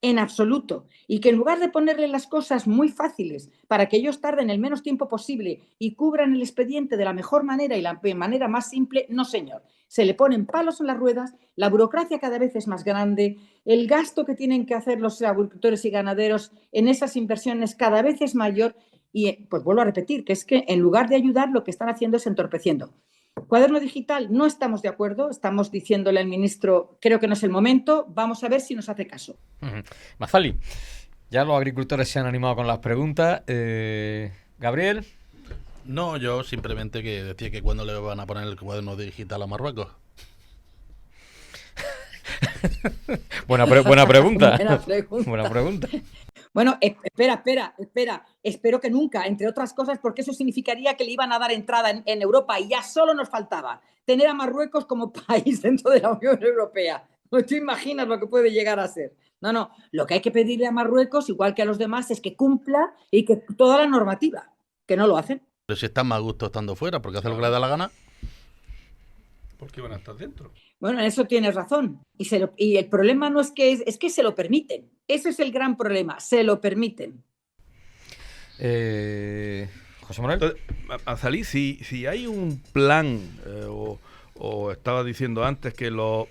en absoluto. Y que en lugar de ponerle las cosas muy fáciles para que ellos tarden el menos tiempo posible y cubran el expediente de la mejor manera y la manera más simple, no señor. Se le ponen palos en las ruedas, la burocracia cada vez es más grande, el gasto que tienen que hacer los agricultores y ganaderos en esas inversiones cada vez es mayor y pues vuelvo a repetir, que es que en lugar de ayudar lo que están haciendo es entorpeciendo. Cuaderno digital, no estamos de acuerdo, estamos diciéndole al ministro, creo que no es el momento, vamos a ver si nos hace caso. Mazzali, ya los agricultores se han animado con las preguntas. Gabriel. No, yo simplemente que decía que cuándo le van a poner el cuaderno digital a Marruecos. Buena pregunta. Buena pregunta. Buena pregunta. Bueno, espera. Espero que nunca, entre otras cosas, porque eso significaría que le iban a dar entrada en Europa y ya solo nos faltaba tener a Marruecos como país dentro de la Unión Europea. ¿No te imaginas lo que puede llegar a ser? No. Lo que hay que pedirle a Marruecos, igual que a los demás, es que cumpla y que toda la normativa, que no lo hacen. Pero si están más a gusto estando fuera, porque hace lo que le da la gana. ¿Por qué van a estar dentro? Bueno, en eso tienes razón. Y el problema no es que se lo permiten. Ese es el gran problema, se lo permiten. José Manuel. Entonces, Mazzali, si hay un plan, o estaba diciendo antes que los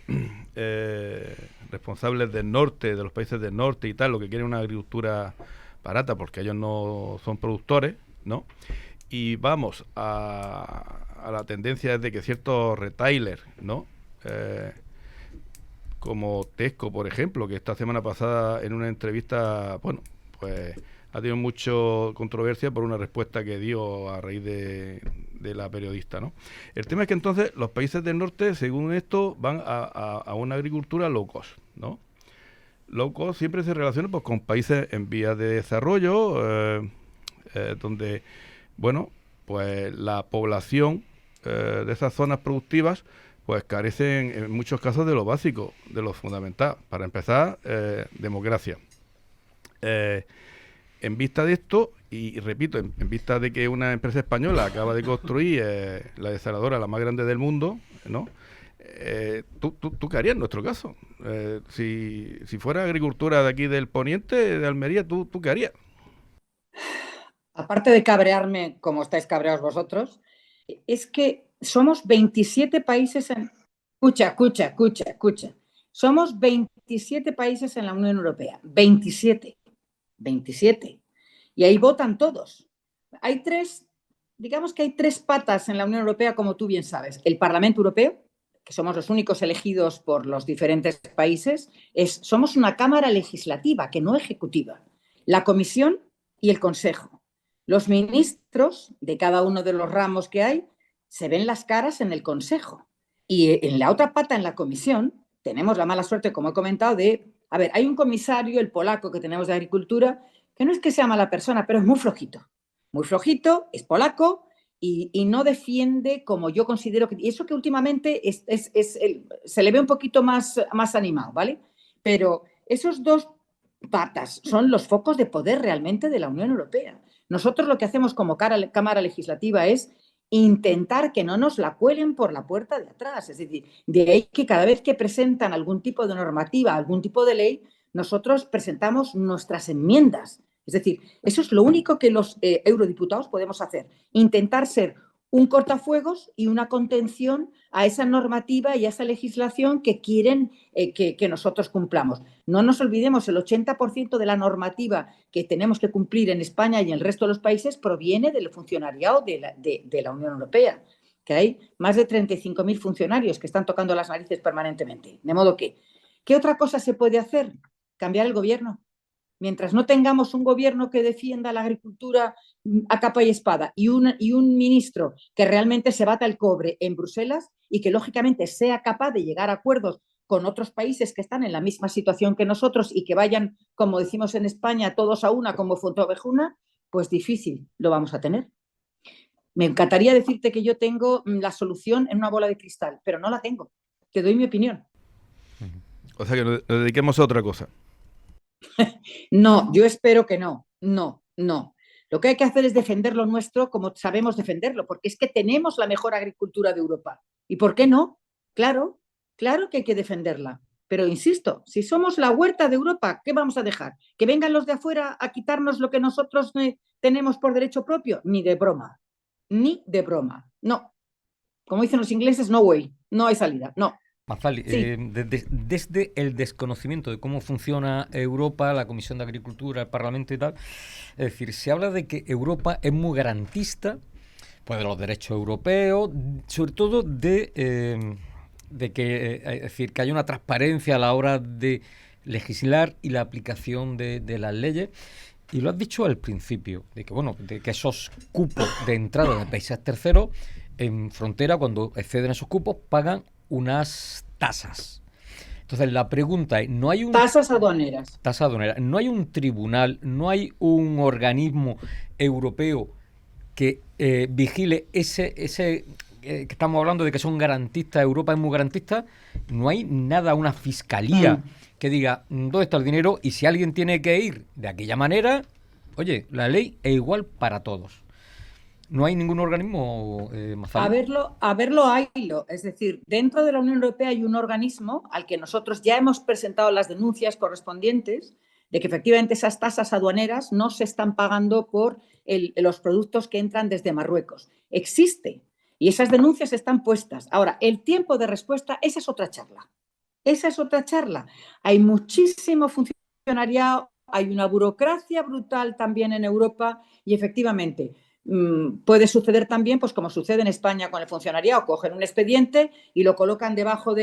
responsables del norte, de los países del norte y tal, lo que quieren es una agricultura barata, porque ellos no son productores, ¿no? Y vamos a la tendencia de que ciertos retailers, ¿no? Como Tesco, por ejemplo, que esta semana pasada en una entrevista, bueno, pues ha tenido mucha controversia por una respuesta que dio a raíz de la periodista, ¿no? El tema es que entonces los países del norte, según esto, van a una agricultura low cost, ¿no? Low cost siempre se relaciona pues con países en vías de desarrollo, donde, bueno, pues la población de esas zonas productivas pues carecen en muchos casos de lo básico, de lo fundamental. Para empezar, democracia. En vista de esto, y repito, en vista de que una empresa española acaba de construir la desaladora la más grande del mundo, ¿no? ¿Tú qué harías en nuestro caso? Si fuera agricultura de aquí del poniente, de Almería, ¿tú qué harías? Aparte de cabrearme como estáis cabreados vosotros, es que somos 27 países en... Escucha. Somos 27 países en la Unión Europea. 27. Y ahí votan todos. Digamos que hay tres patas en la Unión Europea, como tú bien sabes. El Parlamento Europeo, que somos los únicos elegidos por los diferentes países, somos una cámara legislativa, que no ejecutiva. La Comisión y el Consejo. Los ministros de cada uno de los ramos que hay se ven las caras en el Consejo. Y en la otra pata, en la Comisión, tenemos la mala suerte, como he comentado, hay un comisario, el polaco que tenemos de Agricultura, que no es que sea mala persona, pero es muy flojito, es polaco y no defiende como yo considero que... Y eso que últimamente se le ve un poquito más animado, ¿vale? Pero esos dos patas son los focos de poder realmente de la Unión Europea. Nosotros lo que hacemos como Cámara Legislativa es intentar que no nos la cuelen por la puerta de atrás. Es decir, de ahí que cada vez que presentan algún tipo de normativa, algún tipo de ley, nosotros presentamos nuestras enmiendas. Es decir, eso es lo único que los eurodiputados podemos hacer. Intentar ser un cortafuegos y una contención a esa normativa y a esa legislación que quieren que nosotros cumplamos. No nos olvidemos, el 80% de la normativa que tenemos que cumplir en España y en el resto de los países proviene del funcionariado de la Unión Europea, que hay más de 35.000 funcionarios que están tocando las narices permanentemente. De modo que, ¿qué otra cosa se puede hacer? Cambiar el gobierno. Mientras no tengamos un gobierno que defienda la agricultura a capa y espada y un ministro que realmente se bata el cobre en Bruselas y que lógicamente sea capaz de llegar a acuerdos con otros países que están en la misma situación que nosotros y que vayan, como decimos en España, todos a una como fotovejuna, pues difícil lo vamos a tener. Me encantaría decirte que yo tengo la solución en una bola de cristal, pero no la tengo. Te doy mi opinión. O sea que nos dediquemos a otra cosa. No, yo espero que no. Lo que hay que hacer es defender lo nuestro como sabemos defenderlo, porque es que tenemos la mejor agricultura de Europa. ¿Y por qué no? Claro que hay que defenderla. Pero insisto, si somos la huerta de Europa, ¿qué vamos a dejar? ¿Que vengan los de afuera a quitarnos lo que nosotros tenemos por derecho propio? Ni de broma. Ni de broma. No. Como dicen los ingleses, no way. No hay salida. No. Mazali, Sí. desde el desconocimiento de cómo funciona Europa, la Comisión de Agricultura, el Parlamento y tal, es decir, se habla de que Europa es muy garantista, pues de los derechos europeos, sobre todo de que, es decir, que haya una transparencia a la hora de legislar y la aplicación de las leyes. Y lo has dicho al principio, de que bueno, de que esos cupos de entrada de países terceros en frontera, cuando exceden esos cupos, pagan unas tasas. Entonces la pregunta es, ¿no hay un Tasas aduaneras. tasa aduanera, no hay un tribunal, no hay un organismo europeo que vigile ese que estamos hablando de que son garantistas, Europa es muy garantista? No hay nada, una fiscalía que diga dónde está el dinero, y si alguien tiene que ir de aquella manera, oye, la ley es igual para todos. No hay ningún organismo, Mazali. A verlo haylo. Es decir, dentro de la Unión Europea hay un organismo al que nosotros ya hemos presentado las denuncias correspondientes de que efectivamente esas tasas aduaneras no se están pagando por los productos que entran desde Marruecos. Existe. Y esas denuncias están puestas. Ahora, el tiempo de respuesta, esa es otra charla. Esa es otra charla. Hay muchísimo funcionariado, hay una burocracia brutal también en Europa y efectivamente puede suceder también, pues como sucede en España con el funcionariado, cogen un expediente y lo colocan debajo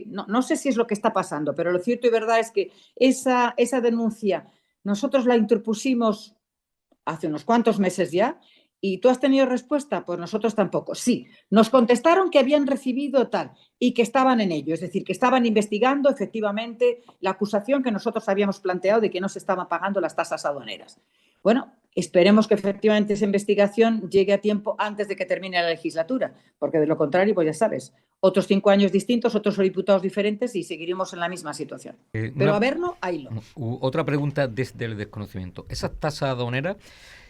no sé si es lo que está pasando, pero lo cierto y verdad es que esa denuncia nosotros la interpusimos hace unos cuantos meses ya. ¿Y tú has tenido respuesta? Pues nosotros tampoco. Sí, nos contestaron que habían recibido tal y que estaban en ello, es decir, que estaban investigando efectivamente la acusación que nosotros habíamos planteado de que no se estaban pagando las tasas aduaneras. Bueno, esperemos que efectivamente esa investigación llegue a tiempo antes de que termine la legislatura, porque de lo contrario, pues ya sabes, otros 5 años distintos, otros diputados diferentes y seguiremos en la misma situación. Pero a verlo, haylo. Otra pregunta desde el desconocimiento. ¿Esas tasas aduaneras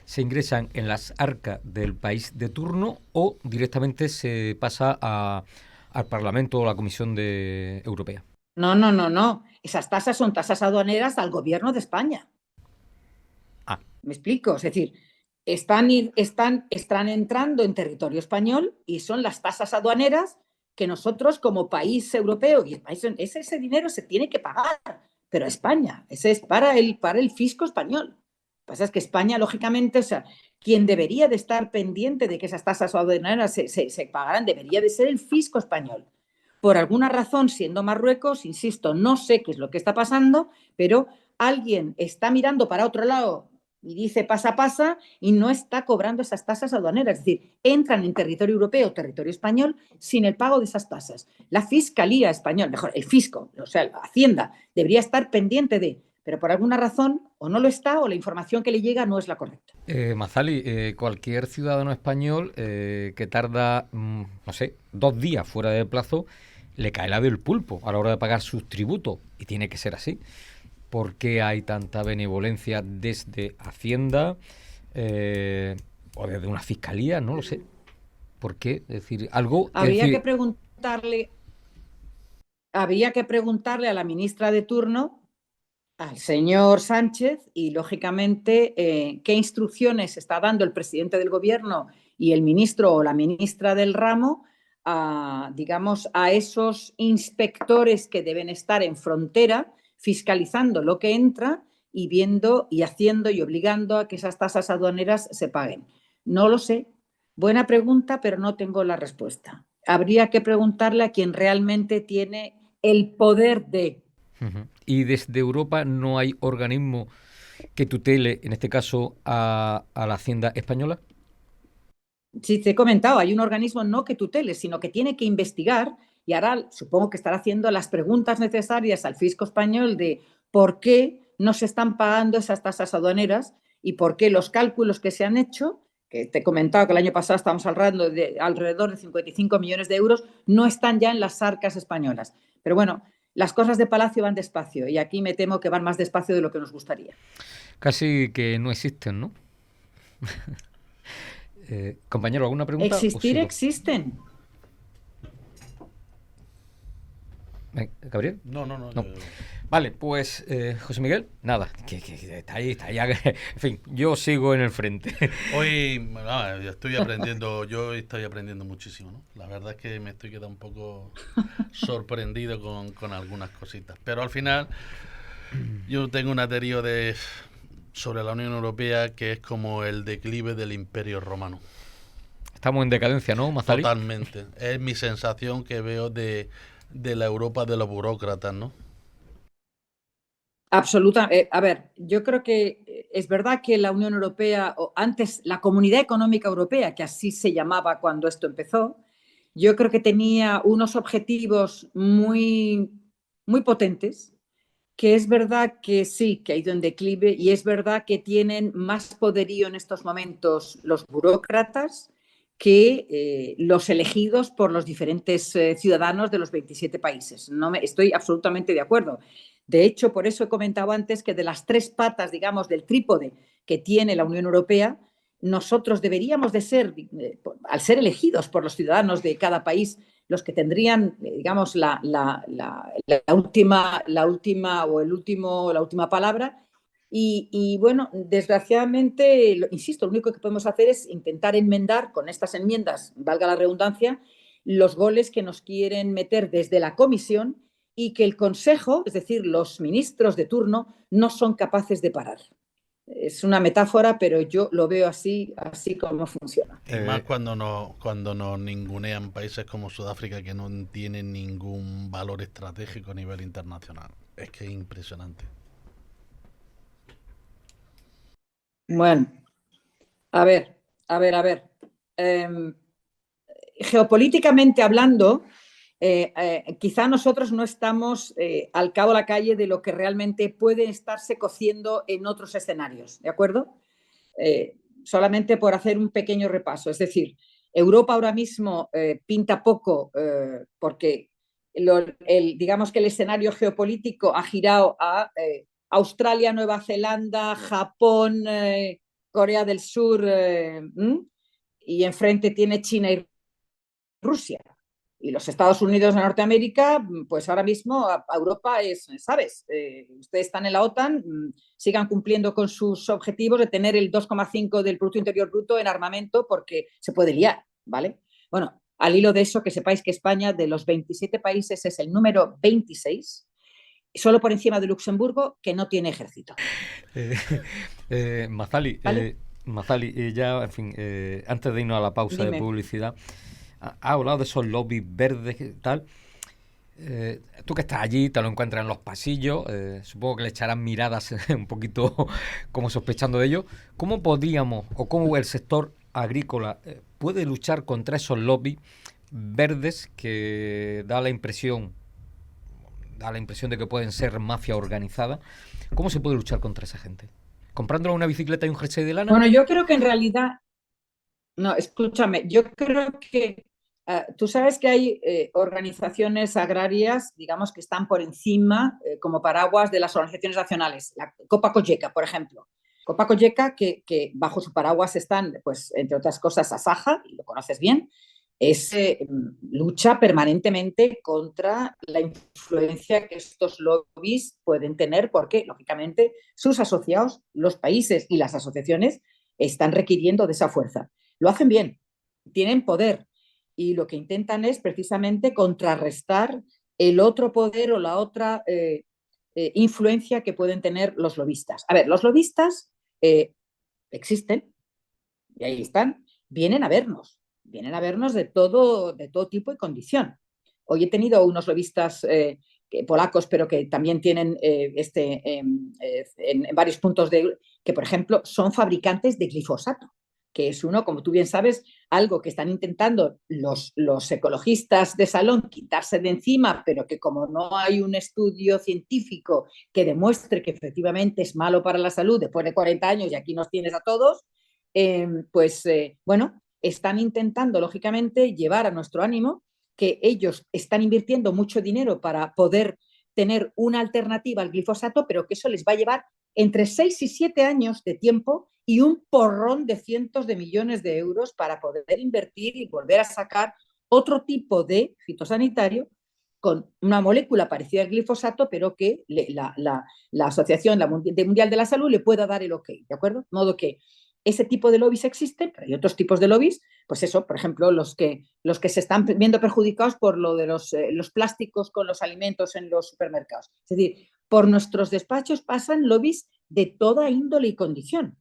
se ingresan en las arcas del país de turno o directamente se pasa al Parlamento o a la Comisión Europea? No. Esas tasas son tasas aduaneras al gobierno de España. ¿Me explico? Es decir, están entrando en territorio español y son las tasas aduaneras que nosotros como país europeo, y ese dinero se tiene que pagar, pero a España, ese es para el fisco español. Lo que pasa es que España, lógicamente, o sea, quien debería de estar pendiente de que esas tasas aduaneras se pagaran, debería de ser el fisco español. Por alguna razón, siendo Marruecos, insisto, no sé qué es lo que está pasando, pero alguien está mirando para otro lado y dice pasa y no está cobrando esas tasas aduaneras. Es decir, entran en territorio europeo, territorio español, sin el pago de esas tasas. La Fiscalía española, mejor, el fisco, o sea, la Hacienda, debería estar pendiente pero por alguna razón o no lo está o la información que le llega no es la correcta. Mazali, cualquier ciudadano español que tarda, no sé, 2 días fuera de plazo, le cae la del pulpo a la hora de pagar sus tributos, y tiene que ser así. ¿Por qué hay tanta benevolencia desde Hacienda o desde una fiscalía? No lo sé. ¿Por qué? Es decir, algo... Habría que preguntarle a la ministra de turno, al señor Sánchez, y lógicamente qué instrucciones está dando el presidente del gobierno y el ministro o la ministra del ramo a esos inspectores que deben estar en frontera fiscalizando lo que entra y viendo y haciendo y obligando a que esas tasas aduaneras se paguen. No lo sé. Buena pregunta, pero no tengo la respuesta. Habría que preguntarle a quien realmente tiene el poder de... ¿Y desde Europa no hay organismo que tutele, en este caso, a la Hacienda española? Sí, te he comentado, hay un organismo no que tutele, sino que tiene que investigar, y ahora supongo que estará haciendo las preguntas necesarias al fisco español de por qué no se están pagando esas tasas aduaneras y por qué los cálculos que se han hecho, que te he comentado que el año pasado estábamos hablando de alrededor de 55 millones de euros, no están ya en las arcas españolas. Pero bueno, las cosas de Palacio van despacio y aquí me temo que van más despacio de lo que nos gustaría. Casi que no existen, ¿no? Compañero, ¿alguna pregunta? Existir existen. ¿Gabriel? No. No. Vale, pues José Miguel, nada, que está ahí, en fin, yo sigo en el frente. Hoy estoy aprendiendo, yo estoy aprendiendo muchísimo, ¿no? La verdad es que me estoy quedando un poco sorprendido con algunas cositas. Pero al final, yo tengo una teoría sobre la Unión Europea que es como el declive del Imperio Romano. Estamos en decadencia, ¿no, Mazali? Totalmente. Es mi sensación que veo de la Europa de los burócratas, ¿no? Absoluta. A ver, yo creo que es verdad que la Unión Europea, o antes la Comunidad Económica Europea, que así se llamaba cuando esto empezó, yo creo que tenía unos objetivos muy, muy potentes, que es verdad que sí, que ha ido en declive, y es verdad que tienen más poderío en estos momentos los burócratas que los elegidos por los diferentes ciudadanos de los 27 países. Estoy absolutamente de acuerdo. De hecho, por eso he comentado antes que de las tres patas, digamos, del trípode que tiene la Unión Europea, nosotros deberíamos de ser, al ser elegidos por los ciudadanos de cada país, los que tendrían, digamos, la última palabra. Y bueno, desgraciadamente, insisto, lo único que podemos hacer es intentar enmendar con estas enmiendas, valga la redundancia, los goles que nos quieren meter desde la Comisión y que el Consejo, es decir, los ministros de turno, no son capaces de parar. Es una metáfora, pero yo lo veo así como funciona. Y más cuando nos ningunean países como Sudáfrica, que no tienen ningún valor estratégico a nivel internacional. Es que es impresionante. Bueno, a ver. Geopolíticamente hablando, quizá nosotros no estamos al cabo de la calle de lo que realmente puede estarse cociendo en otros escenarios, ¿de acuerdo? Solamente por hacer un pequeño repaso. Es decir, Europa ahora mismo pinta poco porque digamos que el escenario geopolítico ha girado a Australia, Nueva Zelanda, Japón, Corea del Sur, y enfrente tiene China y Rusia. Y los Estados Unidos de Norteamérica, pues ahora mismo a Europa es, ¿sabes? Ustedes están en la OTAN, sigan cumpliendo con sus objetivos de tener el 2,5 del Producto Interior Bruto en armamento porque se puede liar, ¿vale? Bueno, al hilo de eso, que sepáis que España, de los 27 países, es el número 26, solo por encima de Luxemburgo, que no tiene ejército. Mazali, ¿Vale? ya, en fin, antes de irnos a la pausa de publicidad, ha hablado de esos lobbies verdes y tal. Tú que estás allí, te lo encuentras en los pasillos, supongo que le echarán miradas un poquito como sospechando de ello. ¿Cómo podríamos, o cómo el sector agrícola puede luchar contra esos lobbies verdes que da la impresión de que pueden ser mafia organizada? ¿Cómo se puede luchar contra esa gente? ¿Comprándole una bicicleta y un jersey de lana? Bueno, yo creo que en realidad... No, escúchame, yo creo que tú sabes que hay organizaciones agrarias, digamos, que están por encima como paraguas de las organizaciones nacionales. La Copa Cogeca, por ejemplo. Copa Cogeca, que bajo su paraguas están, pues, entre otras cosas, Asaja, y lo conoces bien, lucha permanentemente contra la influencia que estos lobbies pueden tener, porque, lógicamente, sus asociados, los países y las asociaciones, están requiriendo de esa fuerza. Lo hacen bien, tienen poder, y lo que intentan es precisamente contrarrestar el otro poder o la otra influencia que pueden tener los lobistas. A ver, los lobistas existen y ahí están, vienen a vernos de todo tipo y condición. Hoy he tenido unos lobistas polacos, pero que también tienen en varios puntos que, por ejemplo, son fabricantes de glifosato, que es uno, como tú bien sabes, algo que están intentando los ecologistas de salón quitarse de encima, pero que como no hay un estudio científico que demuestre que efectivamente es malo para la salud después de 40 años, y aquí nos tienes a todos, bueno, están intentando, lógicamente, llevar a nuestro ánimo que ellos están invirtiendo mucho dinero para poder tener una alternativa al glifosato, pero que eso les va a llevar entre 6 y 7 años de tiempo y un porrón de cientos de millones de euros para poder invertir y volver a sacar otro tipo de fitosanitario con una molécula parecida al glifosato, pero que la Asociación Mundial de la Salud le pueda dar el ok, ¿de acuerdo? De modo que ese tipo de lobbies existen, pero hay otros tipos de lobbies, pues eso, por ejemplo, los que se están viendo perjudicados por lo de los plásticos con los alimentos en los supermercados. Es decir, por nuestros despachos pasan lobbies de toda índole y condición.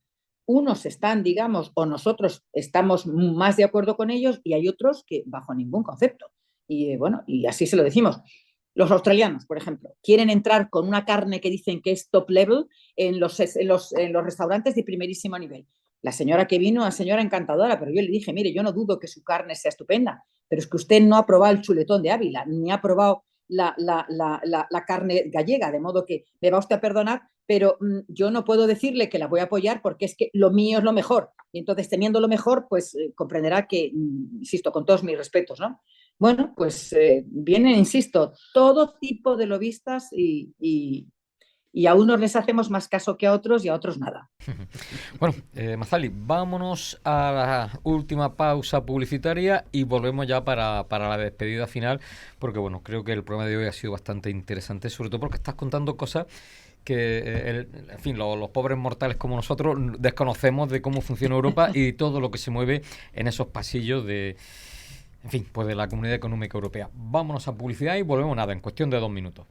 Unos están, digamos, o nosotros estamos más de acuerdo con ellos y hay otros que bajo ningún concepto. Y bueno, y así se lo decimos. Los australianos, por ejemplo, quieren entrar con una carne que dicen que es top level en los restaurantes de primerísimo nivel. La señora que vino, una señora encantadora, pero yo le dije, mire, yo no dudo que su carne sea estupenda, pero es que usted no ha probado el chuletón de Ávila, ni ha probado la carne gallega, de modo que me va usted a perdonar, pero yo no puedo decirle que la voy a apoyar porque es que lo mío es lo mejor. Y entonces, teniendo lo mejor, pues comprenderá que, insisto, con todos mis respetos, ¿no? Bueno, pues vienen, insisto, todo tipo de lobistas y a unos les hacemos más caso que a otros y a otros nada. Bueno, Mazzali, vámonos a la última pausa publicitaria y volvemos ya para la despedida final, porque bueno, creo que el programa de hoy ha sido bastante interesante, sobre todo porque estás contando cosas que, en fin, los pobres mortales como nosotros desconocemos de cómo funciona Europa y todo lo que se mueve en esos pasillos de, en fin, pues de la Comunidad Económica Europea. Vámonos a publicidad y volvemos nada, en cuestión de 2 minutos.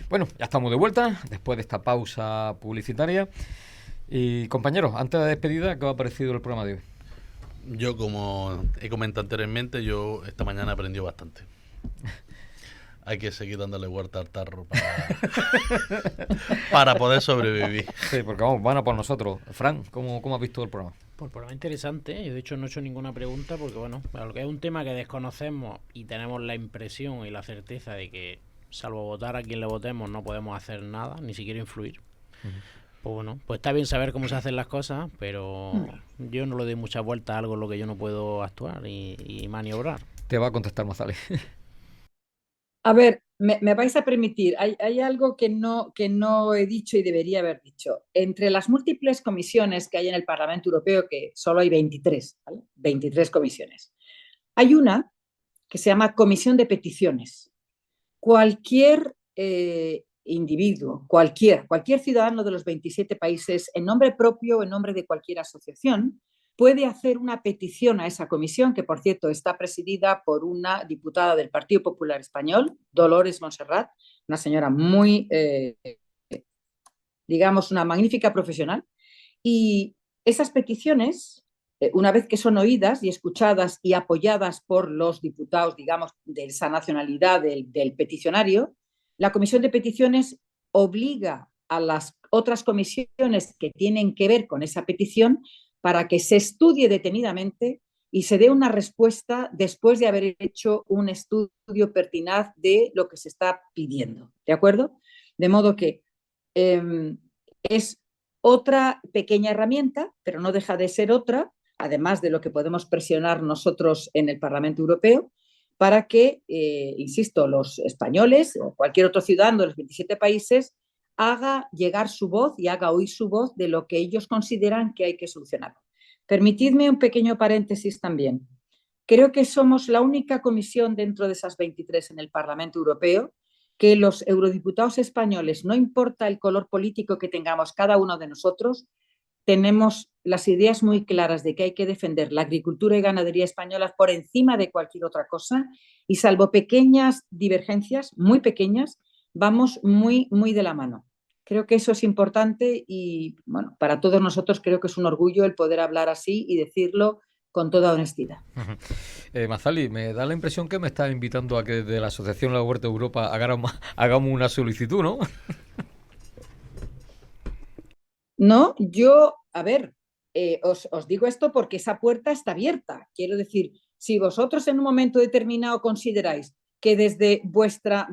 Bueno, ya estamos de vuelta después de esta pausa publicitaria. Y compañeros, antes de la despedida, ¿qué os ha parecido el programa de hoy? Yo, como he comentado anteriormente, yo esta mañana he aprendido bastante. Hay que seguir dándole vuelta al tarro para poder sobrevivir. Sí, porque vamos, van a por nosotros. Fran, ¿cómo has visto el programa? Pues programa interesante, yo de hecho no he hecho ninguna pregunta porque bueno, lo que es un tema que desconocemos y tenemos la impresión y la certeza de que salvo votar a quien le votemos no podemos hacer nada, ni siquiera influir. Pues bueno, pues está bien saber cómo se hacen las cosas, pero yo no le doy muchas vueltas a algo en lo que yo no puedo actuar y maniobrar. Te va a contestar Mazzali. A ver, me vais a permitir, hay algo que no he dicho y debería haber dicho. Entre las múltiples comisiones que hay en el Parlamento Europeo, que solo hay 23, ¿vale? 23 comisiones, hay una que se llama Comisión de Peticiones. Cualquier individuo, cualquier ciudadano de los 27 países, en nombre propio o en nombre de cualquier asociación, puede hacer una petición a esa comisión, que por cierto está presidida por una diputada del Partido Popular Español, Dolores Montserrat, una señora muy, digamos, una magnífica profesional. Y esas peticiones, una vez que son oídas y escuchadas y apoyadas por los diputados, digamos, de esa nacionalidad del peticionario, La Comisión de Peticiones obliga a las otras comisiones que tienen que ver con esa petición para que se estudie detenidamente y se dé una respuesta después de haber hecho un estudio pertinaz de lo que se está pidiendo. ¿De acuerdo? De modo que es otra pequeña herramienta, pero no deja de ser otra, además de lo que podemos presionar nosotros en el Parlamento Europeo, para que, insisto, los españoles o cualquier otro ciudadano de los 27 países haga llegar su voz y haga oír su voz de lo que ellos consideran que hay que solucionar. Permitidme un pequeño paréntesis también. Creo que somos la única comisión dentro de esas 23 en el Parlamento Europeo que los eurodiputados españoles, no importa el color político que tengamos cada uno de nosotros, tenemos las ideas muy claras de que hay que defender la agricultura y ganadería españolas por encima de cualquier otra cosa y salvo pequeñas divergencias, muy pequeñas, vamos muy, muy de la mano. Creo que eso es importante y, bueno, para todos nosotros creo que es un orgullo el poder hablar así y decirlo con toda honestidad. Mazzali, me da la impresión que me está invitando a que desde la Asociación La Huerta de Europa hagamos una solicitud, ¿no? No, yo, a ver, os digo esto porque esa puerta está abierta. Quiero decir, si vosotros en un momento determinado consideráis que desde vuestra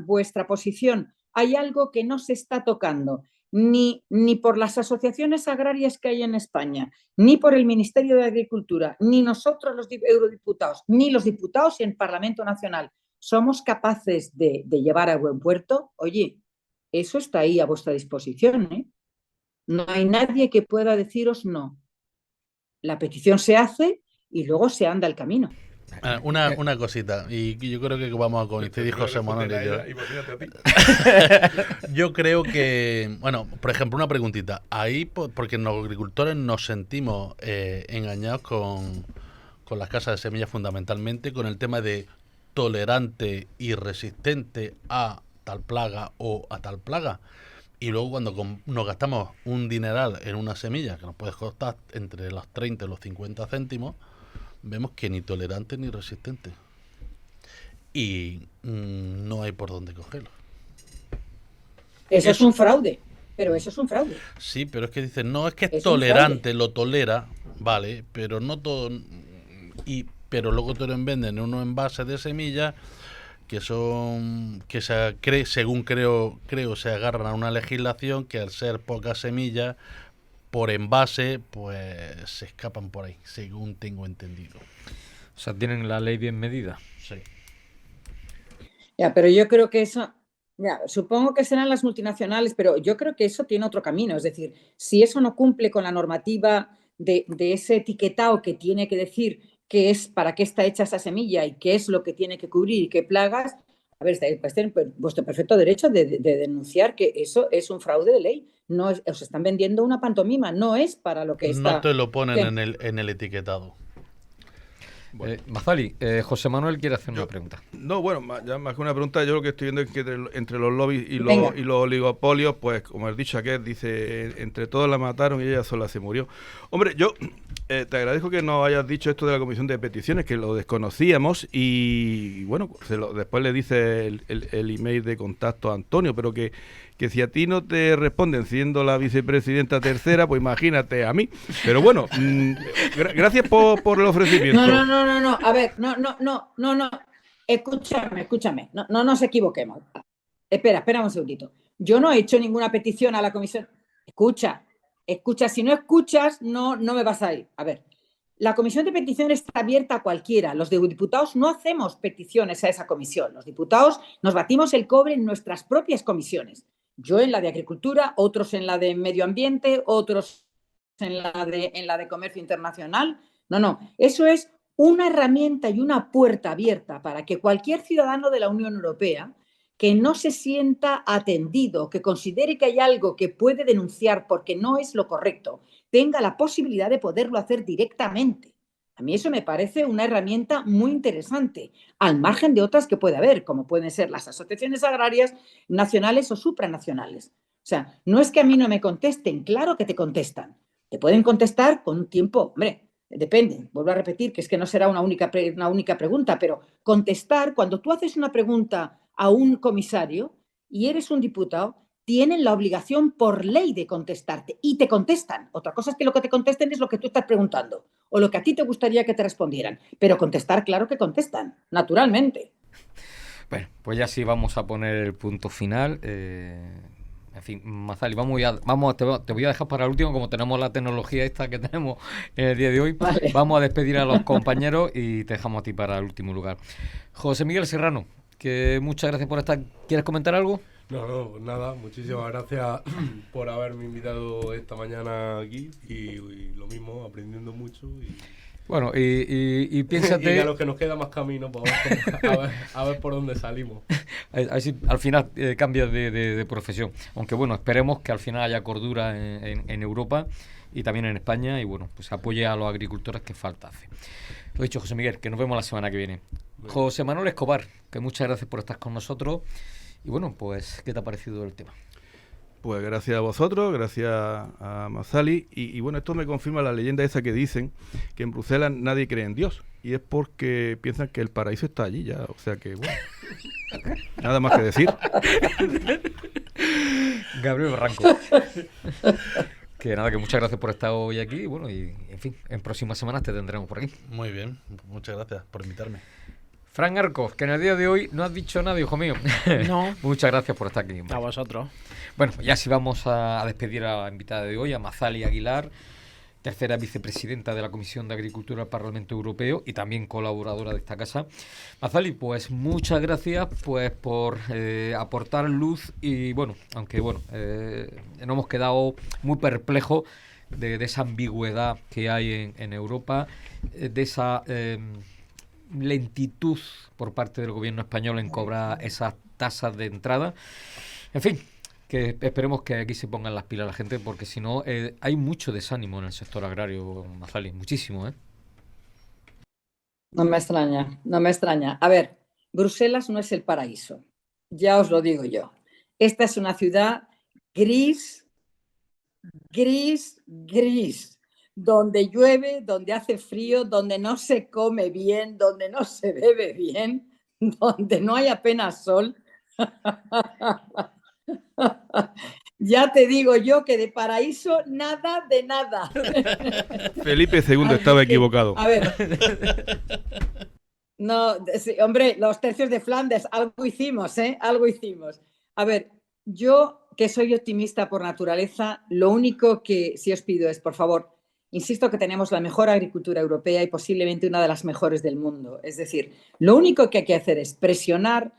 posición hay algo que no se está tocando, ni por las asociaciones agrarias que hay en España, ni por el Ministerio de Agricultura, ni nosotros los eurodiputados, ni los diputados en el Parlamento Nacional somos capaces de llevar a buen puerto, oye, eso está ahí a vuestra disposición, ¿eh? No hay nadie que pueda deciros no. La petición se hace y luego se anda el camino. Una cosita, y yo creo que vamos a coincidir José Manuel y yo. Yo creo que, bueno, por ejemplo, una preguntita. Ahí, porque los agricultores nos sentimos engañados con las casas de semillas fundamentalmente, con el tema de tolerante y resistente a tal plaga o a tal plaga. Y luego cuando nos gastamos un dineral en una semilla que nos puede costar entre los 30 y los 50 céntimos, vemos que ni tolerante ni resistente. Y no hay por dónde cogerlo. Eso es un fraude, pero eso es un fraude. Sí, pero es que dicen, no, es que es tolerante, lo tolera, vale, pero no todo... pero luego te lo venden en unos envases de semillas que son según creo se agarran a una legislación que al ser pocas semillas por envase pues se escapan por ahí, según tengo entendido. O sea, tienen la ley bien medida. Sí. Ya, pero yo creo que eso, ya, supongo que serán las multinacionales, pero yo creo que eso tiene otro camino. Es decir, si eso no cumple con la normativa de ese etiquetado que tiene que decir qué es, para qué está hecha esa semilla y qué es lo que tiene que cubrir y qué plagas, a ver, estáis en vuestro perfecto derecho de denunciar que eso es un fraude de ley. No es, os están vendiendo una pantomima, no es para lo que está. No te lo ponen en el etiquetado. Bueno. Mazzali, José Manuel quiere hacer una pregunta. No, bueno, ya más que una pregunta, yo lo que estoy viendo es que entre los lobbies y los oligopolios, pues como has dicho aquel, dice, entre todos la mataron y ella sola se murió. Hombre, yo te agradezco que nos hayas dicho esto de la comisión de peticiones, que lo desconocíamos y bueno, después le dice el email de contacto a Antonio, pero que si a ti no te responden siendo la vicepresidenta tercera, pues imagínate a mí. Pero bueno, gracias por el ofrecimiento. No, a ver, no, escúchame, no nos equivoquemos. Espera un segundito. Yo no he hecho ninguna petición a la comisión. Escucha, si no escuchas, no me vas a ir. A ver, la comisión de peticiones está abierta a cualquiera. Los diputados no hacemos peticiones a esa comisión. Los diputados nos batimos el cobre en nuestras propias comisiones. Yo en la de Agricultura, otros en la de Medio Ambiente, otros en la de Comercio Internacional. No, eso es una herramienta y una puerta abierta para que cualquier ciudadano de la Unión Europea que no se sienta atendido, que considere que hay algo que puede denunciar porque no es lo correcto, tenga la posibilidad de poderlo hacer directamente. A mí eso me parece una herramienta muy interesante, al margen de otras que puede haber, como pueden ser las asociaciones agrarias nacionales o supranacionales. O sea, no es que a mí no me contesten, claro que te contestan. Te pueden contestar con un tiempo, hombre, depende, vuelvo a repetir que es que no será una única pregunta, pero contestar, cuando tú haces una pregunta a un comisario, y eres un diputado, tienen la obligación por ley de contestarte y te contestan. Otra cosa es que lo que te contesten es lo que tú estás preguntando o lo que a ti te gustaría que te respondieran. Pero contestar, claro que contestan, naturalmente. Bueno, pues ya sí vamos a poner el punto final. En fin, Mazali, te voy a dejar para el último, como tenemos la tecnología esta que tenemos en el día de hoy. Vale. Vamos a despedir a los compañeros y te dejamos a ti para el último lugar. José Miguel Serrano, que muchas gracias por estar. ¿Quieres comentar algo? No, nada, muchísimas gracias por haberme invitado esta mañana aquí y lo mismo, aprendiendo mucho y... Bueno, y piénsate... y a lo que nos queda más camino, pues, a ver por dónde salimos. A ver si al final cambias de profesión. Aunque bueno, esperemos que al final haya cordura en Europa y también en España y bueno, pues apoye a los agricultores que falta hace. Lo dicho, José Miguel, que nos vemos la semana que viene. José Manuel Escobar, que muchas gracias por estar con nosotros. Y bueno, pues, ¿qué te ha parecido el tema? Pues gracias a vosotros, gracias a Mazali. Y bueno, esto me confirma la leyenda esa que dicen que en Bruselas nadie cree en Dios. Y es porque piensan que el paraíso está allí ya. O sea que, bueno, nada más que decir. Gabriel Barranco. Que nada, que muchas gracias por estar hoy aquí. Y bueno, y en fin, en próximas semanas te tendremos por aquí. Muy bien, muchas gracias por invitarme. Fran Arcos, que en el día de hoy no has dicho nada, hijo mío. No. Muchas gracias por estar aquí. Hombre. A vosotros. Bueno, ya sí vamos a despedir a la invitada de hoy, a Mazali Aguilar, tercera vicepresidenta de la Comisión de Agricultura del Parlamento Europeo y también colaboradora de esta casa. Mazali, pues muchas gracias pues por aportar luz y bueno, aunque bueno, nos hemos quedado muy perplejos de esa ambigüedad que hay en Europa, de esa lentitud por parte del gobierno español en cobrar esas tasas de entrada. En fin, que esperemos que aquí se pongan las pilas la gente, porque si no, hay mucho desánimo en el sector agrario, Mazali, muchísimo, ¿eh? No me extraña, no me extraña. A ver, Bruselas no es el paraíso, ya os lo digo yo. Esta es una ciudad gris, donde llueve, donde hace frío, donde no se come bien, donde no se bebe bien, donde no hay apenas sol. Ya te digo yo que de paraíso nada de nada. Felipe II estaba equivocado. A ver. No, sí, hombre, los tercios de Flandes, algo hicimos, ¿eh? Algo hicimos. A ver, yo que soy optimista por naturaleza, lo único que sí os pido es, por favor, insisto que tenemos la mejor agricultura europea y posiblemente una de las mejores del mundo. Es decir, lo único que hay que hacer es presionar.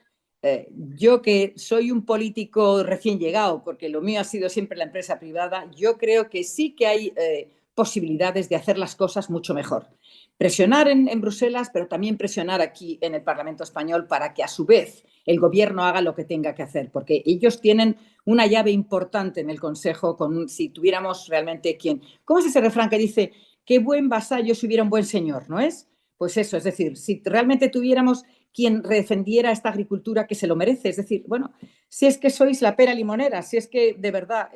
Yo que soy un político recién llegado, porque lo mío ha sido siempre la empresa privada, yo creo que sí que hay posibilidades de hacer las cosas mucho mejor. Presionar en Bruselas, pero también presionar aquí en el Parlamento español para que a su vez el gobierno haga lo que tenga que hacer, porque ellos tienen una llave importante en el Consejo, si tuviéramos realmente quien... ¿Cómo es ese refrán que dice qué buen vasallo si hubiera un buen señor, ¿no es? Pues eso, es decir, si realmente tuviéramos quien defendiera esta agricultura que se lo merece. Es decir, bueno, si es que sois la pera limonera, si es que de verdad,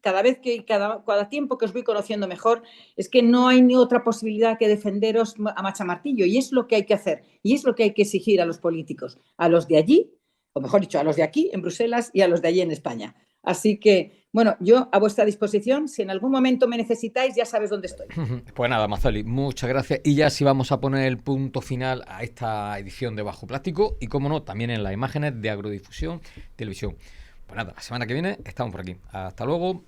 cada tiempo que os voy conociendo mejor, es que no hay ni otra posibilidad que defenderos a machamartillo. Y es lo que hay que hacer. Y es lo que hay que exigir a los políticos, a los de allí, o mejor dicho, a los de aquí en Bruselas y a los de allí en España. Así que, bueno, yo a vuestra disposición, si en algún momento me necesitáis, ya sabes dónde estoy. Pues nada, Mazali, muchas gracias. Y ya sí vamos a poner el punto final a esta edición de Bajo Plástico y, como no, también en las imágenes de Agrodifusión Televisión. Pues nada, la semana que viene estamos por aquí. Hasta luego.